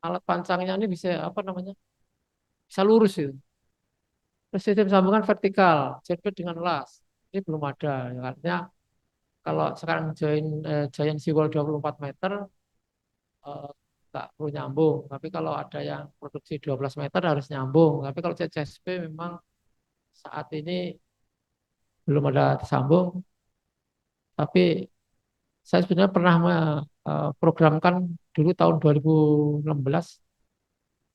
alat pancangnya ini bisa apa namanya? Bisa lurus itu. Terus sistem sambungan vertikal, jepit dengan las. Ini belum ada. Ya, artinya kalau sekarang Giant Seawall 24 meter eh, nggak perlu nyambung. Tapi kalau ada yang produksi 12 meter harus nyambung. Tapi kalau CCSP memang saat ini belum ada tersambung. Tapi saya sebenarnya pernah programkan dulu tahun 2016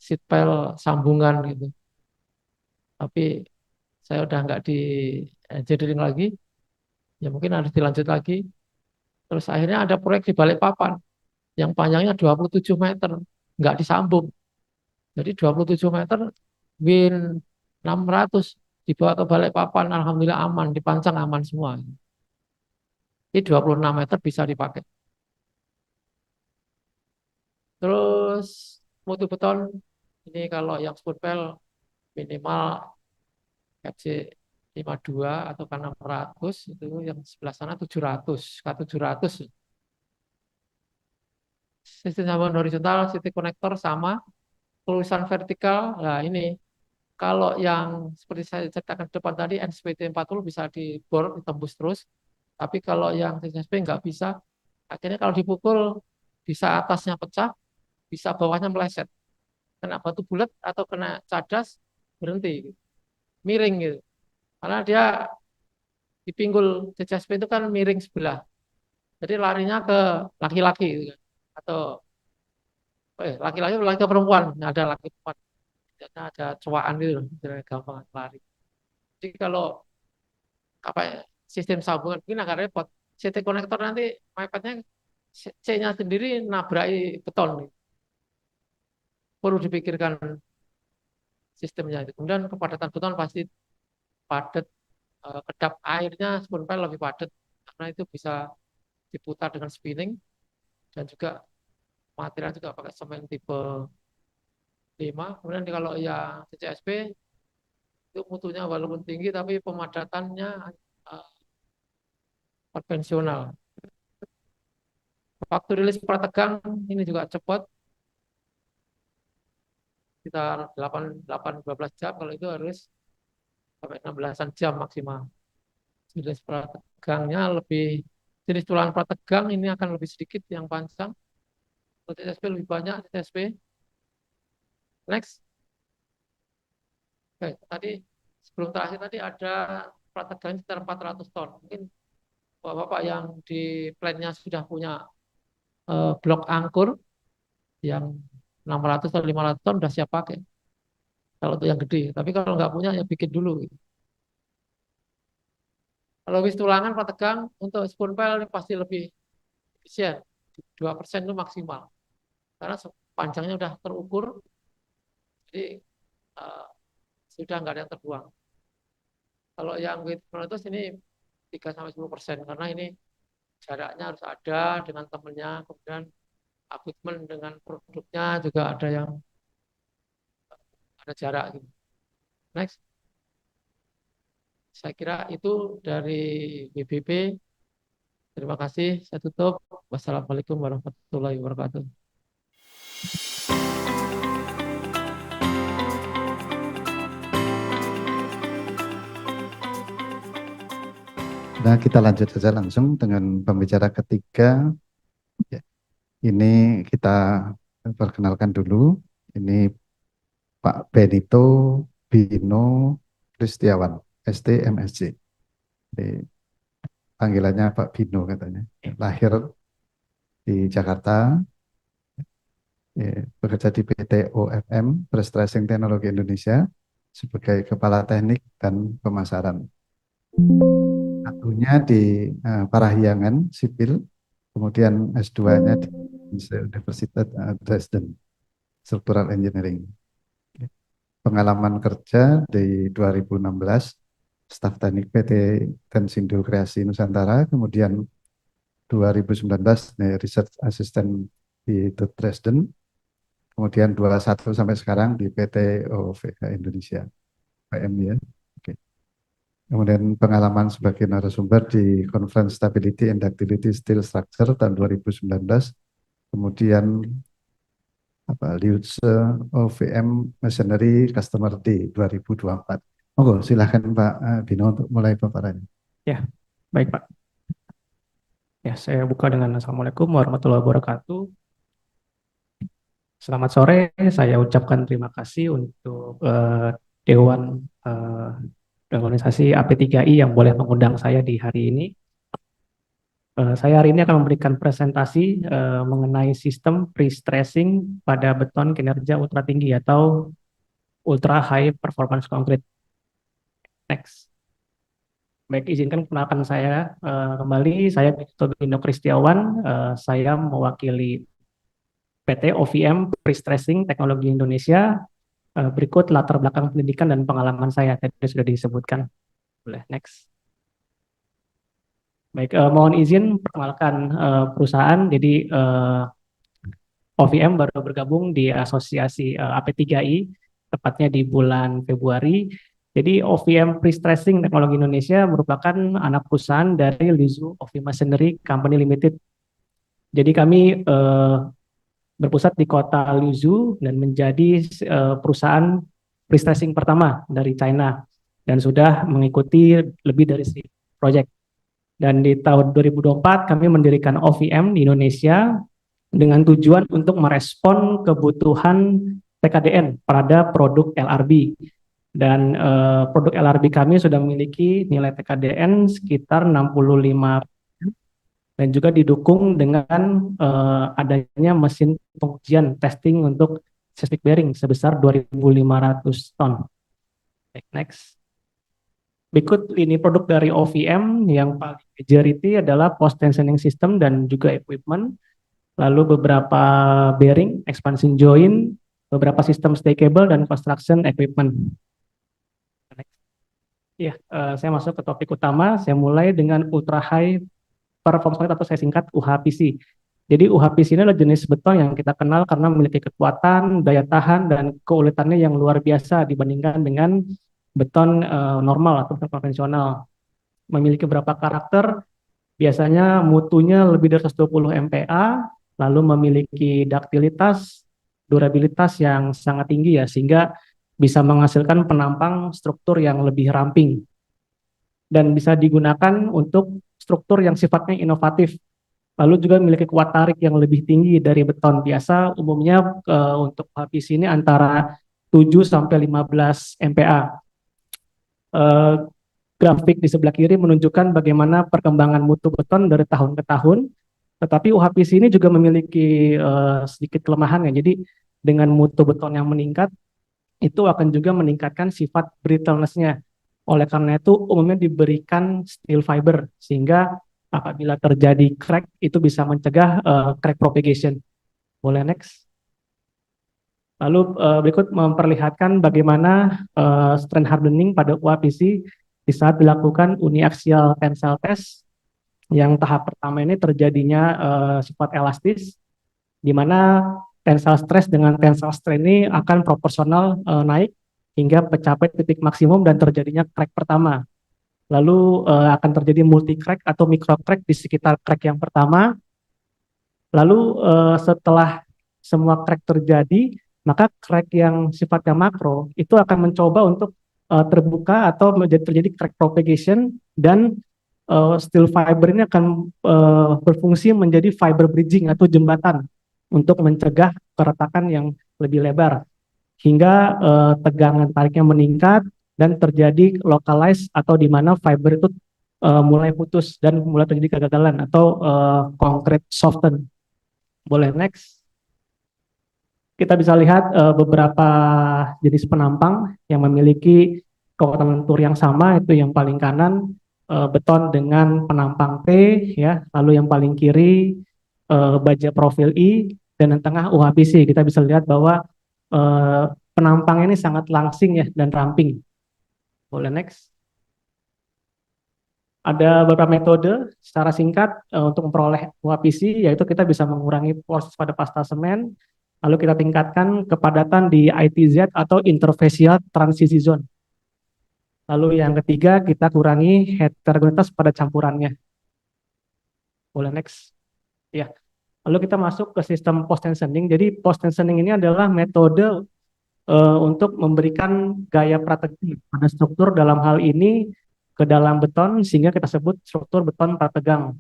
seatbelt sambungan gitu. Tapi saya udah nggak di engineering lagi, ya mungkin harus dilanjut lagi. Terus akhirnya ada proyek di Balikpapan yang panjangnya 27 meter, nggak disambung. Jadi 27 meter, win 600 dibawa ke Balikpapan, alhamdulillah aman, dipancang aman semua. Ini 26 meter bisa dipakai. Terus mutu beton, ini kalau yang spoodpel minimal FC 52 atau kan 600 itu yang sebelah sana 700 K700. Sistem sambungan horizontal city connector sama tulisan vertikal. Nah ini kalau yang seperti saya ceritakan di depan tadi NSPT 40 bisa dibor ditembus terus, tapi kalau yang CSP nggak bisa. Akhirnya kalau dipukul bisa atasnya pecah, bisa bawahnya meleset, kena batu bulat atau kena cadas berhenti miring gitu. Karena dia di pinggul CCSP itu kan miring sebelah. Jadi larinya ke laki-laki gitu kan. Atau laki-laki laki ke perempuan, ada laki perempuan. Jadi ada cowaan gitu loh, jadi gampang lari. Jadi kalau apa ya, sistem sambungan mungkin agak repot. CT konektor nanti mepetnya C-nya sendiri nabrak beton gitu. Perlu dipikirkan sistemnya itu. Kemudian kepadatan beton pasti padat, kedap airnya spoonpile lebih padat karena itu bisa diputar dengan spinning dan juga material juga pakai semen tipe 5. Kemudian kalau yang CCSP itu mutunya walaupun tinggi tapi pemadatannya uh, konvensional. Waktu rilis prategang ini juga cepat, sekitar 8-12 jam, kalau itu harus sampai 16-an jam maksimal. Jenis prategangnya lebih, jenis tulangan prategang ini akan lebih sedikit yang panjang. CCSP lebih banyak CCSP. Next. Oke, tadi sebelum terakhir tadi ada prategang sekitar 400 ton. Mungkin Bapak-bapak yang di plannya sudah punya blok angkur yang 600 atau 500 ton udah siap pakai. Kalau untuk yang gede. Tapi kalau nggak punya ya bikin dulu gitu. Kalau wis tulangan prategang untuk spoon pile ini pasti lebih efisien. 2% itu maksimal. Karena panjangnya udah terukur, jadi uh, sudah nggak ada yang terbuang. Kalau yang with meletus ini 3-10% karena ini jaraknya harus ada dengan temennya, kemudian komitmen dengan produknya juga ada yang ada jarak gitu. Next, saya kira itu dari BBP. Terima kasih, saya tutup. Wassalamualaikum warahmatullahi wabarakatuh.
Nah, kita lanjut saja langsung dengan pembicara ketiga. Ya, ini kita perkenalkan dulu. Ini Pak Benito Bino Kristiawan, STMSC. Jadi, panggilannya Pak Bino katanya. Lahir di Jakarta. bekerja di PT OFM, Pre-Stressing Teknologi Indonesia, sebagai Kepala Teknik dan Pemasaran. Satunya di Parahyangan, Sipil, kemudian S2-nya di Universitas Dresden, Structural Engineering. Pengalaman kerja di 2016, staf teknik PT Tensindo Kreasi Nusantara, kemudian 2019 Research Assistant di Dresden, kemudian 21 sampai sekarang di PT OVH Indonesia, PM ya. Oke. Kemudian pengalaman sebagai narasumber di Conference Stability and Ductility Steel Structure tahun 2019, kemudian Liuts OVM Machinery Customer D 2024. Monggo silahkan Pak Bino untuk mulai paparannya.
Ya, baik Pak. Ya, saya buka dengan Assalamualaikum warahmatullahi wabarakatuh. Selamat sore, saya ucapkan terima kasih untuk Dewan Organisasi AP3I yang boleh mengundang saya di hari ini. Saya hari ini akan memberikan presentasi mengenai sistem pre-stressing pada beton kinerja ultra tinggi atau ultra high performance concrete. Next. Baik, izinkan perkenalkan saya kembali. Saya Bino Kristiawan. Saya mewakili PT OVM Pre-Stressing Teknologi Indonesia. Berikut latar belakang pendidikan dan pengalaman saya tadi sudah disebutkan. Boleh, next. Baik, mohon izin perkenalkan perusahaan. Jadi OVM baru bergabung di asosiasi AP3I, tepatnya di bulan Februari. Jadi OVM Pre-Stressing Teknologi Indonesia merupakan anak perusahaan dari Liuzhou OVM Machinery Company Limited. Jadi kami berpusat di kota Liuzhou dan menjadi perusahaan pre-stressing pertama dari China dan sudah mengikuti lebih dari 1.000 proyek. Dan di tahun 2024 kami mendirikan OVM di Indonesia dengan tujuan untuk merespon kebutuhan TKDN pada produk LRB. Dan produk LRB kami sudah memiliki nilai TKDN sekitar 65 dan juga didukung dengan adanya mesin pengujian testing untuk seismic bearing sebesar 2.500 ton. Next. Berikut ini produk dari OVM yang paling majority adalah post tensioning system dan juga equipment, lalu beberapa bearing, expansion joint, beberapa sistem stay cable dan construction equipment. Ya, saya masuk ke topik utama. Saya mulai dengan ultra high performance concrete atau saya singkat UHPC. Jadi UHPC ini adalah jenis beton yang kita kenal karena memiliki kekuatan, daya tahan, dan keuletannya yang luar biasa dibandingkan dengan beton normal atau beton konvensional. Memiliki beberapa karakter, biasanya mutunya lebih dari 120 MPa, lalu memiliki duktilitas, durabilitas yang sangat tinggi ya, sehingga bisa menghasilkan penampang struktur yang lebih ramping. Dan bisa digunakan untuk struktur yang sifatnya inovatif, lalu juga memiliki kuat tarik yang lebih tinggi dari beton biasa. Umumnya untuk HPC ini antara 7 sampai 15 MPa. Grafik di sebelah kiri menunjukkan bagaimana perkembangan mutu beton dari tahun ke tahun. Tetapi UHPC ini juga memiliki sedikit kelemahan ya. Jadi dengan mutu beton yang meningkat, itu akan juga meningkatkan sifat brittleness-nya. Oleh karena itu umumnya diberikan steel fiber sehingga apabila terjadi crack itu bisa mencegah crack propagation. Boleh next. Lalu berikut memperlihatkan bagaimana strength hardening pada UHPC di saat dilakukan uniaxial tensile test yang tahap pertama ini terjadinya sifat elastis di mana tensile stress dengan tensile strain ini akan proporsional naik hingga mencapai titik maksimum dan terjadinya crack pertama. Lalu akan terjadi multi crack atau micro crack di sekitar crack yang pertama. Lalu setelah semua crack terjadi, maka crack yang sifatnya makro itu akan mencoba untuk terbuka atau terjadi crack propagation dan steel fiber ini akan berfungsi menjadi fiber bridging atau jembatan untuk mencegah keretakan yang lebih lebar hingga tegangan tariknya meningkat dan terjadi localize atau di mana fiber itu mulai putus dan mulai terjadi kegagalan atau concrete soften. Boleh next. kita bisa lihat beberapa jenis penampang yang memiliki kekuatan lentur yang sama, itu yang paling kanan beton dengan penampang T, ya, lalu yang paling kiri baja profil I, dan yang tengah UHPC. Kita bisa lihat bahwa penampangnya ini sangat langsing ya dan ramping. Boleh next. Ada beberapa metode secara singkat untuk memperoleh UHPC, yaitu kita bisa mengurangi proses pada pasta semen, lalu kita tingkatkan kepadatan di ITZ atau interfacial transisi zone. Lalu yang ketiga, kita kurangi heterogenitas pada campurannya. Boleh next. Ya. Lalu kita masuk ke sistem post tensioning. Jadi post tensioning ini adalah metode untuk memberikan gaya prategang pada struktur, dalam hal ini ke dalam beton, sehingga kita sebut struktur beton prategang.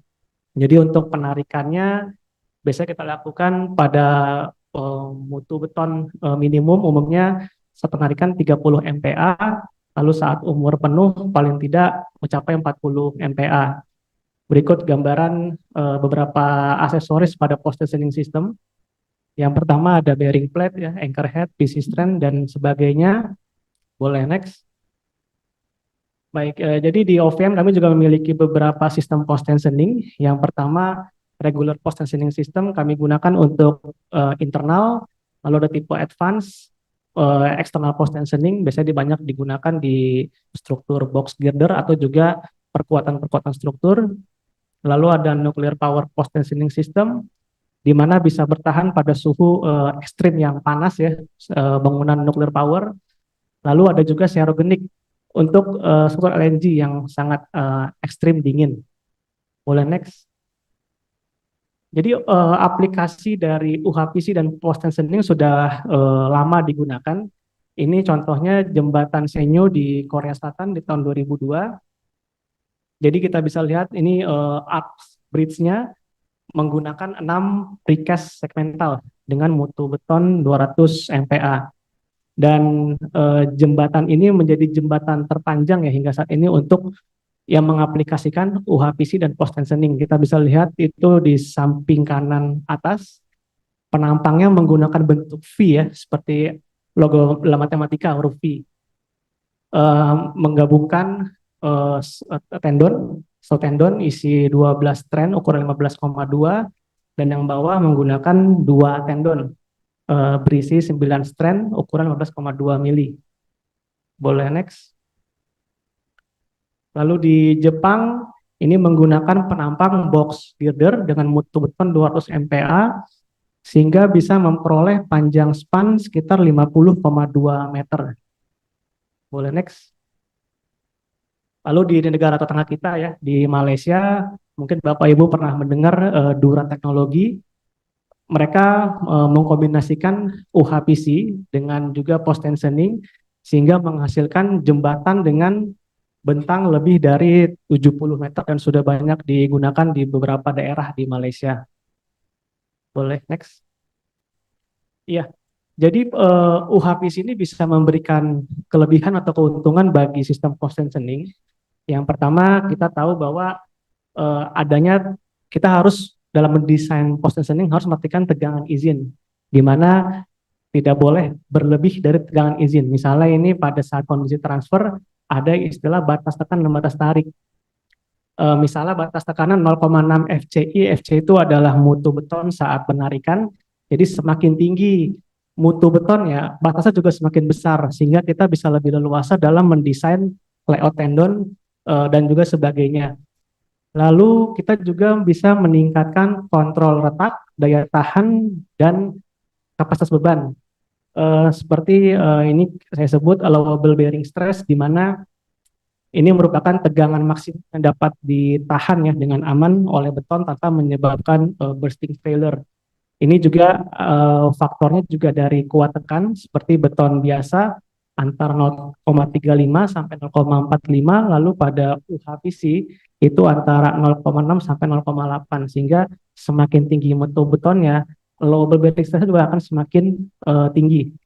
Jadi untuk penarikannya biasanya kita lakukan pada mutu beton minimum, umumnya saat penarikan 30 MPa, lalu saat umur penuh paling tidak mencapai 40 MPa. Berikut gambaran beberapa aksesoris pada post tensioning system. Yang pertama ada bearing plate, ya, anchor head, PC strand, dan sebagainya. Boleh next. Baik, jadi di OVM kami juga memiliki beberapa sistem post tensioning. Yang pertama, regular post tensioning system kami gunakan untuk internal, lalu ada tipe advance, external post tensioning, biasanya banyak digunakan di struktur box girder atau juga perkuatan-perkuatan struktur. Lalu ada nuclear power post tensioning system, di mana bisa bertahan pada suhu ekstrim yang panas, ya, bangunan nuclear power. Lalu ada juga serogenic untuk struktur LNG yang sangat ekstrim dingin. Boleh next. Jadi aplikasi dari UHPC dan post tensioning sudah lama digunakan. Ini contohnya jembatan Senyu di Korea Selatan di tahun 2002. Jadi kita bisa lihat ini arch bridge-nya menggunakan 6 precast segmental dengan mutu beton 200 MPa. Dan jembatan ini menjadi jembatan terpanjang ya hingga saat ini untuk yang mengaplikasikan UHPC dan post tensioning. Kita bisa lihat itu di samping kanan atas, penampangnya menggunakan bentuk V, ya, seperti logo dalam matematika, huruf V. Menggabungkan tendon, tendon isi 12 strand ukuran 15,2, dan yang bawah menggunakan 2 tendon berisi 9 strand ukuran 15,2 mili. Boleh next. Lalu di Jepang ini menggunakan penampang box girder dengan mutu beton 200 MPa sehingga bisa memperoleh panjang span sekitar 50,2 meter. Boleh next. Lalu di negara tetangga kita, ya, di Malaysia, mungkin Bapak Ibu pernah mendengar Dura Teknologi. Mereka mengkombinasikan UHPC dengan juga post tensioning sehingga menghasilkan jembatan dengan bentang lebih dari 70 meter dan sudah banyak digunakan di beberapa daerah di Malaysia. Boleh next. Iya. Jadi UHPC ini bisa memberikan kelebihan atau keuntungan bagi sistem post tensioning. Yang pertama, kita tahu bahwa adanya, kita harus dalam mendesain post tensioning harus mematikan tegangan izin, di mana tidak boleh berlebih dari tegangan izin. Misalnya ini pada saat kondisi transfer ada istilah batas tekan dan batas tarik. Misalnya batas tekanan 0,6 FCI, FC itu adalah mutu beton saat penarikan. Jadi semakin tinggi mutu beton, ya, batasnya juga semakin besar sehingga kita bisa lebih leluasa dalam mendesain layout tendon dan juga sebagainya. Lalu kita juga bisa meningkatkan kontrol retak, daya tahan, dan kapasitas beban. Seperti ini saya sebut allowable bearing stress, di mana ini merupakan tegangan maksimum yang dapat ditahan, ya, dengan aman oleh beton tanpa menyebabkan bursting failure. Ini juga faktornya juga dari kuat tekan seperti beton biasa antara 0,35 sampai 0,45, lalu pada UHPC itu antara 0,6 sampai 0,8, sehingga semakin tinggi mutu betonnya, allowable bearing stress juga akan semakin tinggi.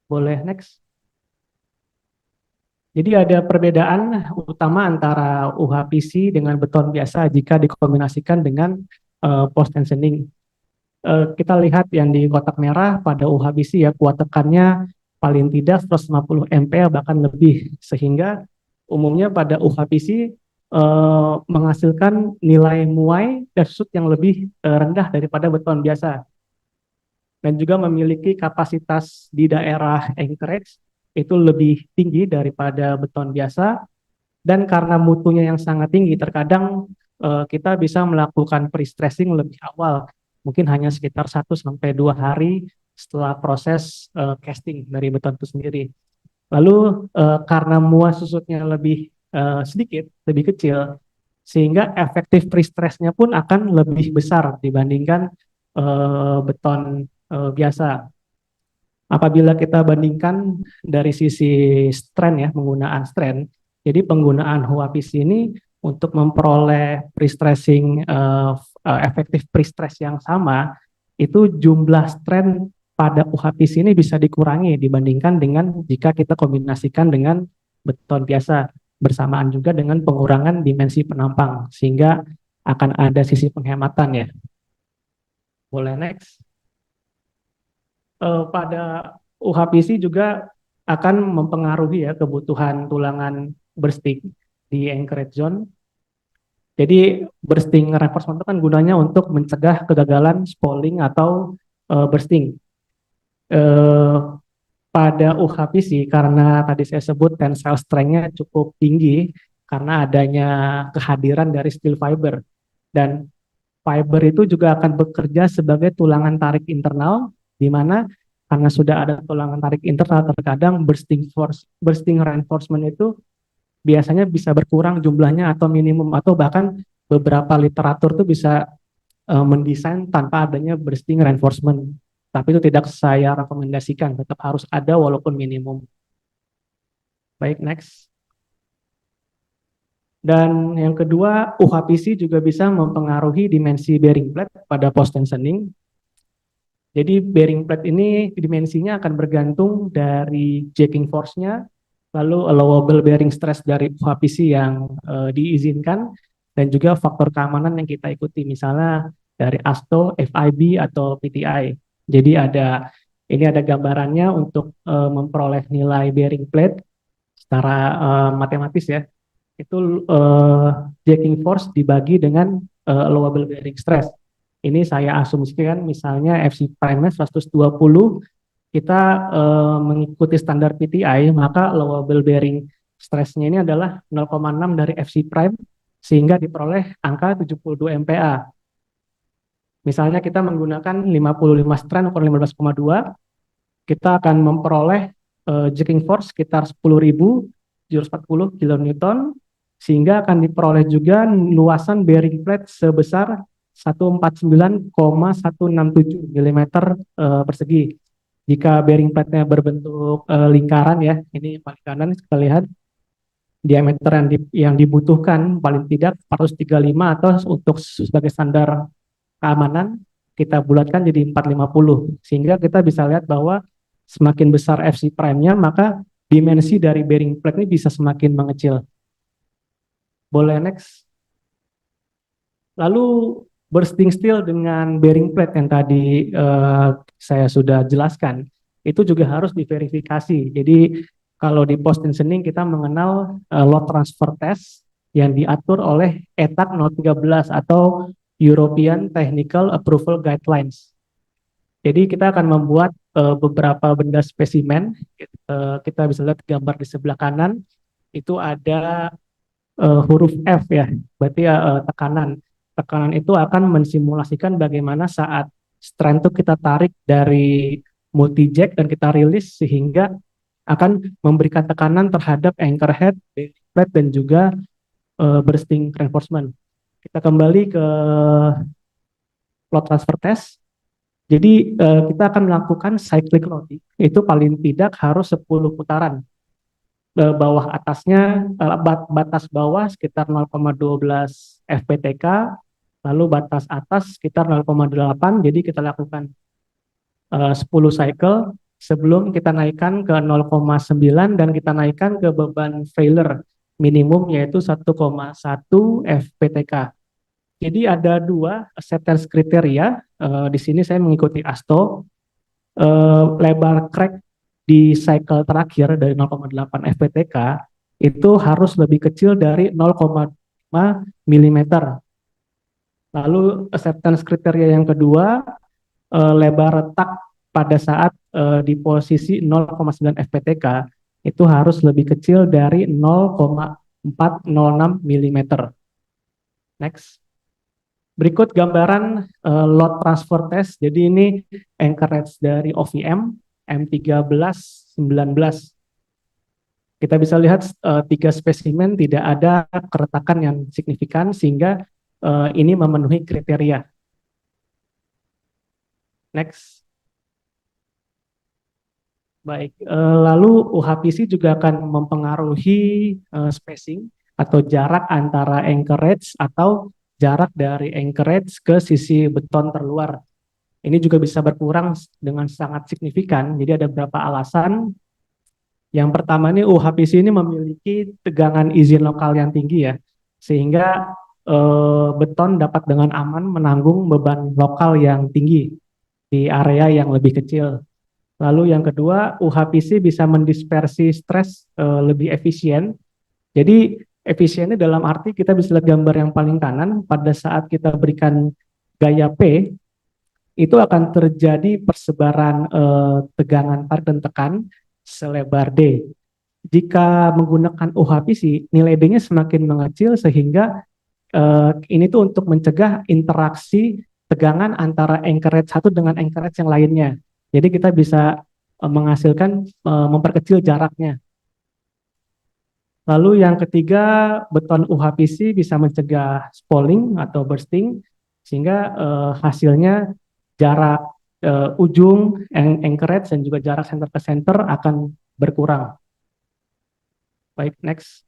Boleh next. Jadi ada perbedaan utama antara UHPC dengan beton biasa jika dikombinasikan dengan post tensioning. kita lihat yang di kotak merah pada UHBC ya, kuat tekannya paling tidak 150 MPa bahkan lebih, sehingga umumnya pada UHBC menghasilkan nilai muai dan susut yang lebih rendah daripada beton biasa, dan juga memiliki kapasitas di daerah anchorage itu lebih tinggi daripada beton biasa. Dan karena mutunya yang sangat tinggi, terkadang kita bisa melakukan pre-stressing lebih awal, mungkin hanya sekitar 1 sampai 2 hari setelah proses casting dari beton itu sendiri. Lalu karena muas susutnya lebih sedikit, lebih kecil, sehingga efektif pre-stressnya pun akan lebih besar dibandingkan beton biasa. Apabila kita bandingkan dari sisi strength ya, penggunaan strength, jadi penggunaan HUAPC ini untuk memperoleh pre-stressing efektif pre-stress yang sama, itu jumlah strength pada UHPC ini bisa dikurangi dibandingkan dengan jika kita kombinasikan dengan beton biasa, bersamaan juga dengan pengurangan dimensi penampang, sehingga akan ada sisi penghematan ya. Boleh next. Pada UHPC juga akan mempengaruhi ya kebutuhan tulangan bursting di anchorage zone. Jadi bursting reinforcement itu kan gunanya untuk mencegah kegagalan spalling atau bursting. Pada UHPC karena tadi saya sebut tensile strength-nya cukup tinggi karena adanya kehadiran dari steel fiber, dan fiber itu juga akan bekerja sebagai tulangan tarik internal, di mana karena sudah ada tulangan tarik internal, terkadang bursting reinforcement itu biasanya bisa berkurang jumlahnya atau minimum, atau bahkan beberapa literatur tuh bisa mendesain tanpa adanya bursting reinforcement. Tapi itu tidak saya rekomendasikan, tetap harus ada walaupun minimum. Baik, next. Dan yang kedua, UHPC juga bisa mempengaruhi dimensi bearing plate pada post tensioning. Jadi bearing plate ini dimensinya akan bergantung dari jacking force-nya, lalu allowable bearing stress dari UHPC yang diizinkan, dan juga faktor keamanan yang kita ikuti, misalnya dari ASTO, FIB, atau PTI. Jadi ini ada gambarannya untuk memperoleh nilai bearing plate secara matematis ya. Itu jacking force dibagi dengan allowable bearing stress. Ini saya asumsikan misalnya FC prime 120, kita mengikuti standar PTI, maka allowable bearing stress-nya ini adalah 0,6 dari FC prime, sehingga diperoleh angka 72 MPa. Misalnya kita menggunakan 55 strand ukuran 15,2, kita akan memperoleh jacking force sekitar 10.740 kN, sehingga akan diperoleh juga luasan bearing plate sebesar 149,167 mm persegi. Jika bearing plate-nya berbentuk lingkaran ya, ini paling kanan kita lihat diameter yang dibutuhkan paling tidak 435, atau untuk sebagai standar keamanan kita bulatkan jadi 450, sehingga kita bisa lihat bahwa semakin besar FC prime-nya, maka dimensi dari bearing plate ini bisa semakin mengecil. Boleh next. Lalu bursting steel dengan bearing plate yang tadi saya sudah jelaskan, itu juga harus diverifikasi. Jadi kalau di post tensioning kita mengenal load transfer test yang diatur oleh ETAC 013 atau European Technical Approval Guidelines. Jadi kita akan membuat beberapa benda spesimen. Kita bisa lihat gambar di sebelah kanan, itu ada huruf F ya, berarti tekanan. Tekanan itu akan mensimulasikan bagaimana saat strand itu kita tarik dari multi jack dan kita rilis, sehingga akan memberikan tekanan terhadap anchor head, plate, dan juga bursting reinforcement. Kita kembali ke load transfer test. Jadi kita akan melakukan cyclic loading. Itu paling tidak harus 10 putaran. Bawah atasnya, batas bawah sekitar 0,12 FPTK, lalu batas atas sekitar 0,8. Jadi kita lakukan 10 cycle sebelum kita naikkan ke 0,9 dan kita naikkan ke beban failure minimum yaitu 1,1 FPTK. Jadi ada dua acceptance kriteria. Di sini saya mengikuti ASTO. Lebar crack di cycle terakhir dari 0,8 fptk itu harus lebih kecil dari 0,5 mm. Lalu acceptance kriteria yang kedua, lebar retak pada saat di posisi 0,9 fptk itu harus lebih kecil dari 0,406 mm. Next. Berikut gambaran load transfer test. Jadi ini anchorage dari OVM M1319. Kita bisa lihat 3 spesimen tidak ada keretakan yang signifikan sehingga ini memenuhi kriteria. Next. Baik, lalu UHPC juga akan mempengaruhi spacing atau jarak antara anchorage atau jarak dari anchorage ke sisi beton terluar. Ini juga bisa berkurang dengan sangat signifikan. Jadi ada beberapa alasan. Yang pertama ini UHPC ini memiliki tegangan izin lokal yang tinggi ya, sehingga beton dapat dengan aman menanggung beban lokal yang tinggi di area yang lebih kecil. Lalu yang kedua, UHPC bisa mendispersi stres lebih efisien. Jadi efisiennya dalam arti kita bisa lihat gambar yang paling kanan, pada saat kita berikan gaya P, itu akan terjadi persebaran tegangan tarik dan tekan selebar D. Jika menggunakan UHPC, nilai D-nya semakin mengecil sehingga ini tuh untuk mencegah interaksi tegangan antara anchorage satu dengan anchorage yang lainnya. Jadi kita bisa menghasilkan memperkecil jaraknya. Lalu yang ketiga, beton UHPC bisa mencegah spalling atau bursting, sehingga hasilnya jarak ujung anchorage dan juga jarak center ke center akan berkurang. Baik, next.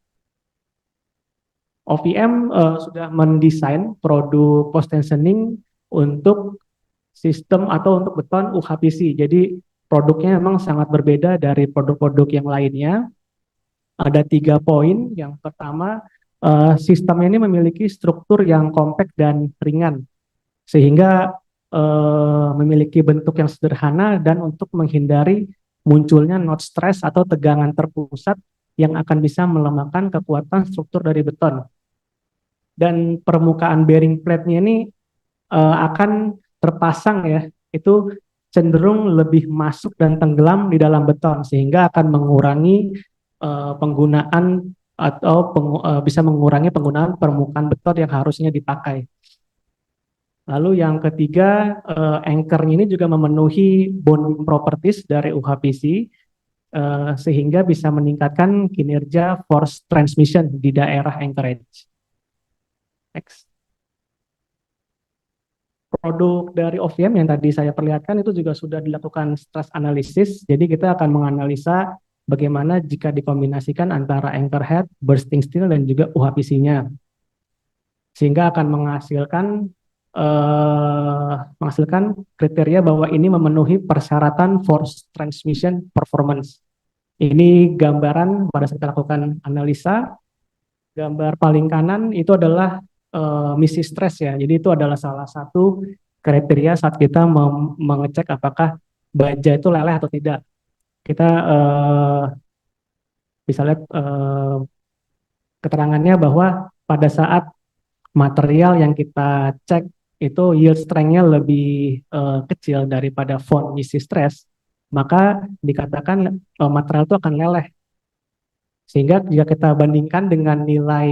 OVM sudah mendesain produk post tensioning untuk sistem atau untuk beton UHPC. Jadi produknya memang sangat berbeda dari produk-produk yang lainnya. Ada 3 poin. Yang pertama, sistem ini memiliki struktur yang kompak dan ringan, sehingga memiliki bentuk yang sederhana dan untuk menghindari munculnya node stress atau tegangan terpusat yang akan bisa melemahkan kekuatan struktur dari beton. Dan permukaan bearing plate-nya ini akan terpasang ya, itu cenderung lebih masuk dan tenggelam di dalam beton sehingga akan mengurangi penggunaan atau bisa mengurangi penggunaan permukaan beton yang harusnya dipakai. Lalu yang ketiga, anchor-nya ini juga memenuhi bonding properties dari UHPC sehingga bisa meningkatkan kinerja force transmission di daerah anchorage. Next. Produk dari OVM yang tadi saya perlihatkan itu juga sudah dilakukan stress analysis. Jadi kita akan menganalisa bagaimana jika dikombinasikan antara anchor head, bursting steel, dan juga UHPC-nya. Sehingga akan menghasilkan kriteria bahwa ini memenuhi persyaratan force transmission performance. Ini gambaran pada saat kita lakukan analisa. Gambar paling kanan itu adalah misi stres ya. Jadi itu adalah salah satu kriteria saat kita mengecek apakah baja itu leleh atau tidak. Kita bisa lihat keterangannya bahwa pada saat material yang kita cek itu yield strength-nya lebih kecil daripada form misi stres, maka dikatakan material itu akan leleh. Sehingga jika kita bandingkan dengan nilai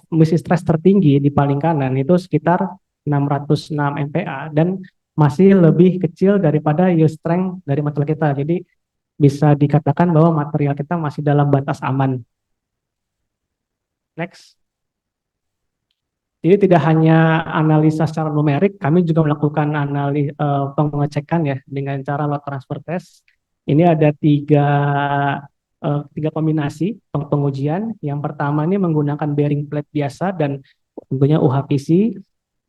misi stres tertinggi di paling kanan itu sekitar 606 MPa dan masih lebih kecil daripada yield strength dari material kita. Jadi bisa dikatakan bahwa material kita masih dalam batas aman. Next. Jadi tidak hanya analisa secara numerik, kami juga melakukan pengecekan ya dengan cara load transfer test. Ini ada tiga kombinasi pengujian. Yang pertama ini menggunakan bearing plate biasa dan tentunya UHPC.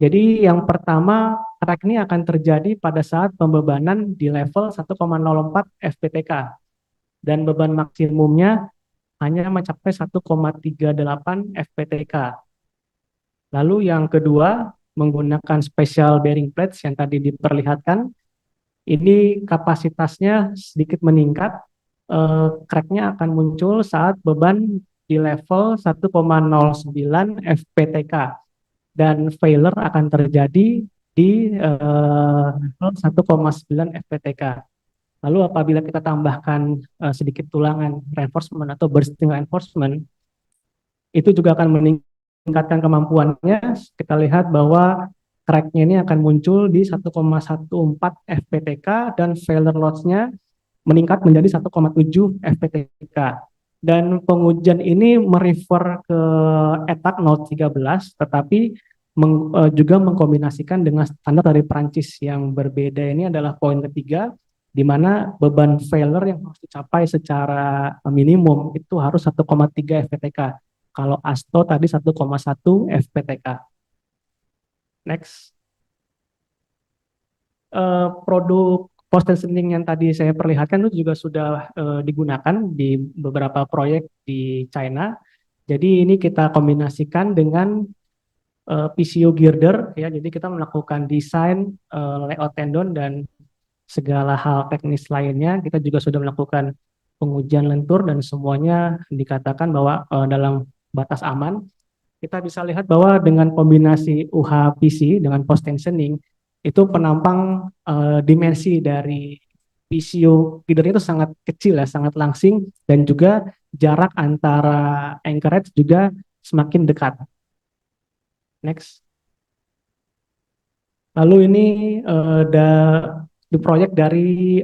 Jadi yang pertama, crack ini akan terjadi pada saat pembebanan di level 1,04 fptk. Dan beban maksimumnya hanya mencapai 1,38 fptk. Lalu yang kedua, menggunakan special bearing plates yang tadi diperlihatkan, ini kapasitasnya sedikit meningkat, crack-nya akan muncul saat beban di level 1,09 FPTK dan failure akan terjadi di level 1,9 FPTK. Lalu apabila kita tambahkan sedikit tulangan reinforcement atau bursting reinforcement, itu juga akan meningkatkan kemampuannya. Kita lihat bahwa crack-nya ini akan muncul di 1,14 FPTK dan failure loss-nya meningkat menjadi 1,7 FPTK. Dan pengujian ini merefer ke ETAC 013, tetapi juga mengkombinasikan dengan standar dari Prancis yang berbeda. Ini adalah poin ketiga, di mana beban failure yang harus dicapai secara minimum itu harus 1,3 FPTK. Kalau ASTO tadi 1,1 FPTK. Next. Produk post tensioning yang tadi saya perlihatkan itu juga sudah digunakan di beberapa proyek di China. Jadi ini kita kombinasikan dengan PCO girder ya. Jadi kita melakukan desain, layout tendon dan segala hal teknis lainnya. Kita juga sudah melakukan pengujian lentur dan semuanya dikatakan bahwa dalam batas aman. Kita bisa lihat bahwa dengan kombinasi UHPC dengan post tensioning itu penampang dimensi dari PCO feeder itu sangat kecil ya, sangat langsing, dan juga jarak antara anchorage juga semakin dekat. Next. Lalu ini di proyek dari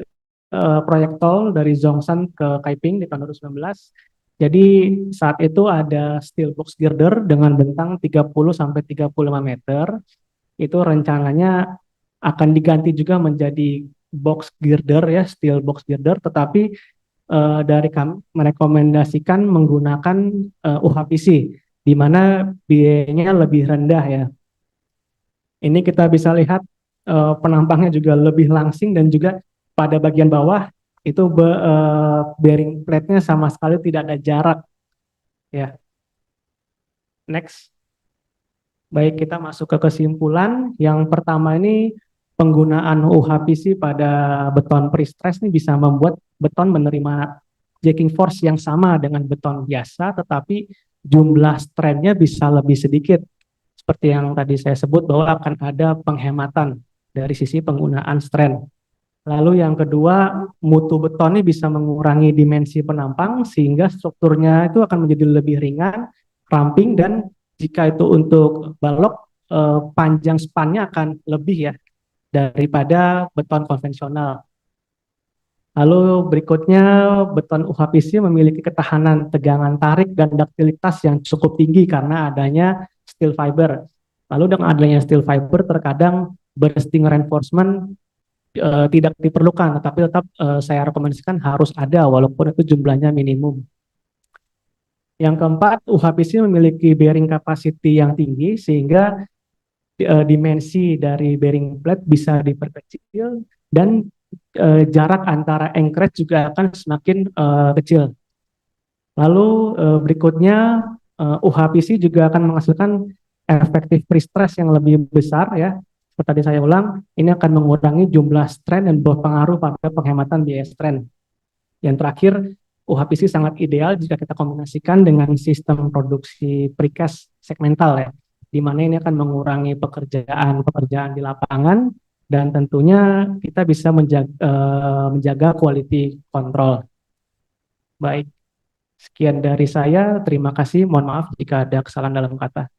proyek tol dari Zhongshan ke Kaiping di tahun 2019. Jadi saat itu ada steel box girder dengan bentang 30 sampai 35 meter. Itu rencananya akan diganti juga menjadi box girder ya, steel box girder, tetapi dari kami merekomendasikan menggunakan UHPC di mana biayanya lebih rendah ya. Ini kita bisa lihat penampangnya juga lebih langsing dan juga pada bagian bawah itu bearing plate-nya sama sekali tidak ada jarak ya. Next. Baik, kita masuk ke kesimpulan. Yang pertama ini penggunaan UHPC pada beton pre-stress ini bisa membuat beton menerima jacking force yang sama dengan beton biasa, tetapi jumlah strain-nya bisa lebih sedikit. Seperti yang tadi saya sebut bahwa akan ada penghematan dari sisi penggunaan strain. Lalu yang kedua, mutu beton ini bisa mengurangi dimensi penampang sehingga strukturnya itu akan menjadi lebih ringan, ramping, dan jika itu untuk balok, panjang spannya akan lebih ya daripada beton konvensional. Lalu berikutnya, beton UHPC memiliki ketahanan tegangan tarik dan duktilitas yang cukup tinggi karena adanya steel fiber. Lalu dengan adanya steel fiber, terkadang bursting reinforcement tidak diperlukan, tapi tetap saya rekomendasikan harus ada walaupun itu jumlahnya minimum. Yang keempat, UHPC memiliki bearing capacity yang tinggi sehingga dimensi dari bearing plate bisa diperkecil dan jarak antara anchorage juga akan semakin kecil. Lalu berikutnya, UHPC juga akan menghasilkan efektif pre-stress yang lebih besar ya. Seperti tadi saya ulang, ini akan mengurangi jumlah strain dan berpengaruh pada penghematan biaya strain. Yang terakhir, UHPC sangat ideal jika kita kombinasikan dengan sistem produksi precast segmental ya, di mana ini akan mengurangi pekerjaan di lapangan dan tentunya kita bisa menjaga quality control. Baik, sekian dari saya. Terima kasih. Mohon maaf jika ada kesalahan dalam kata.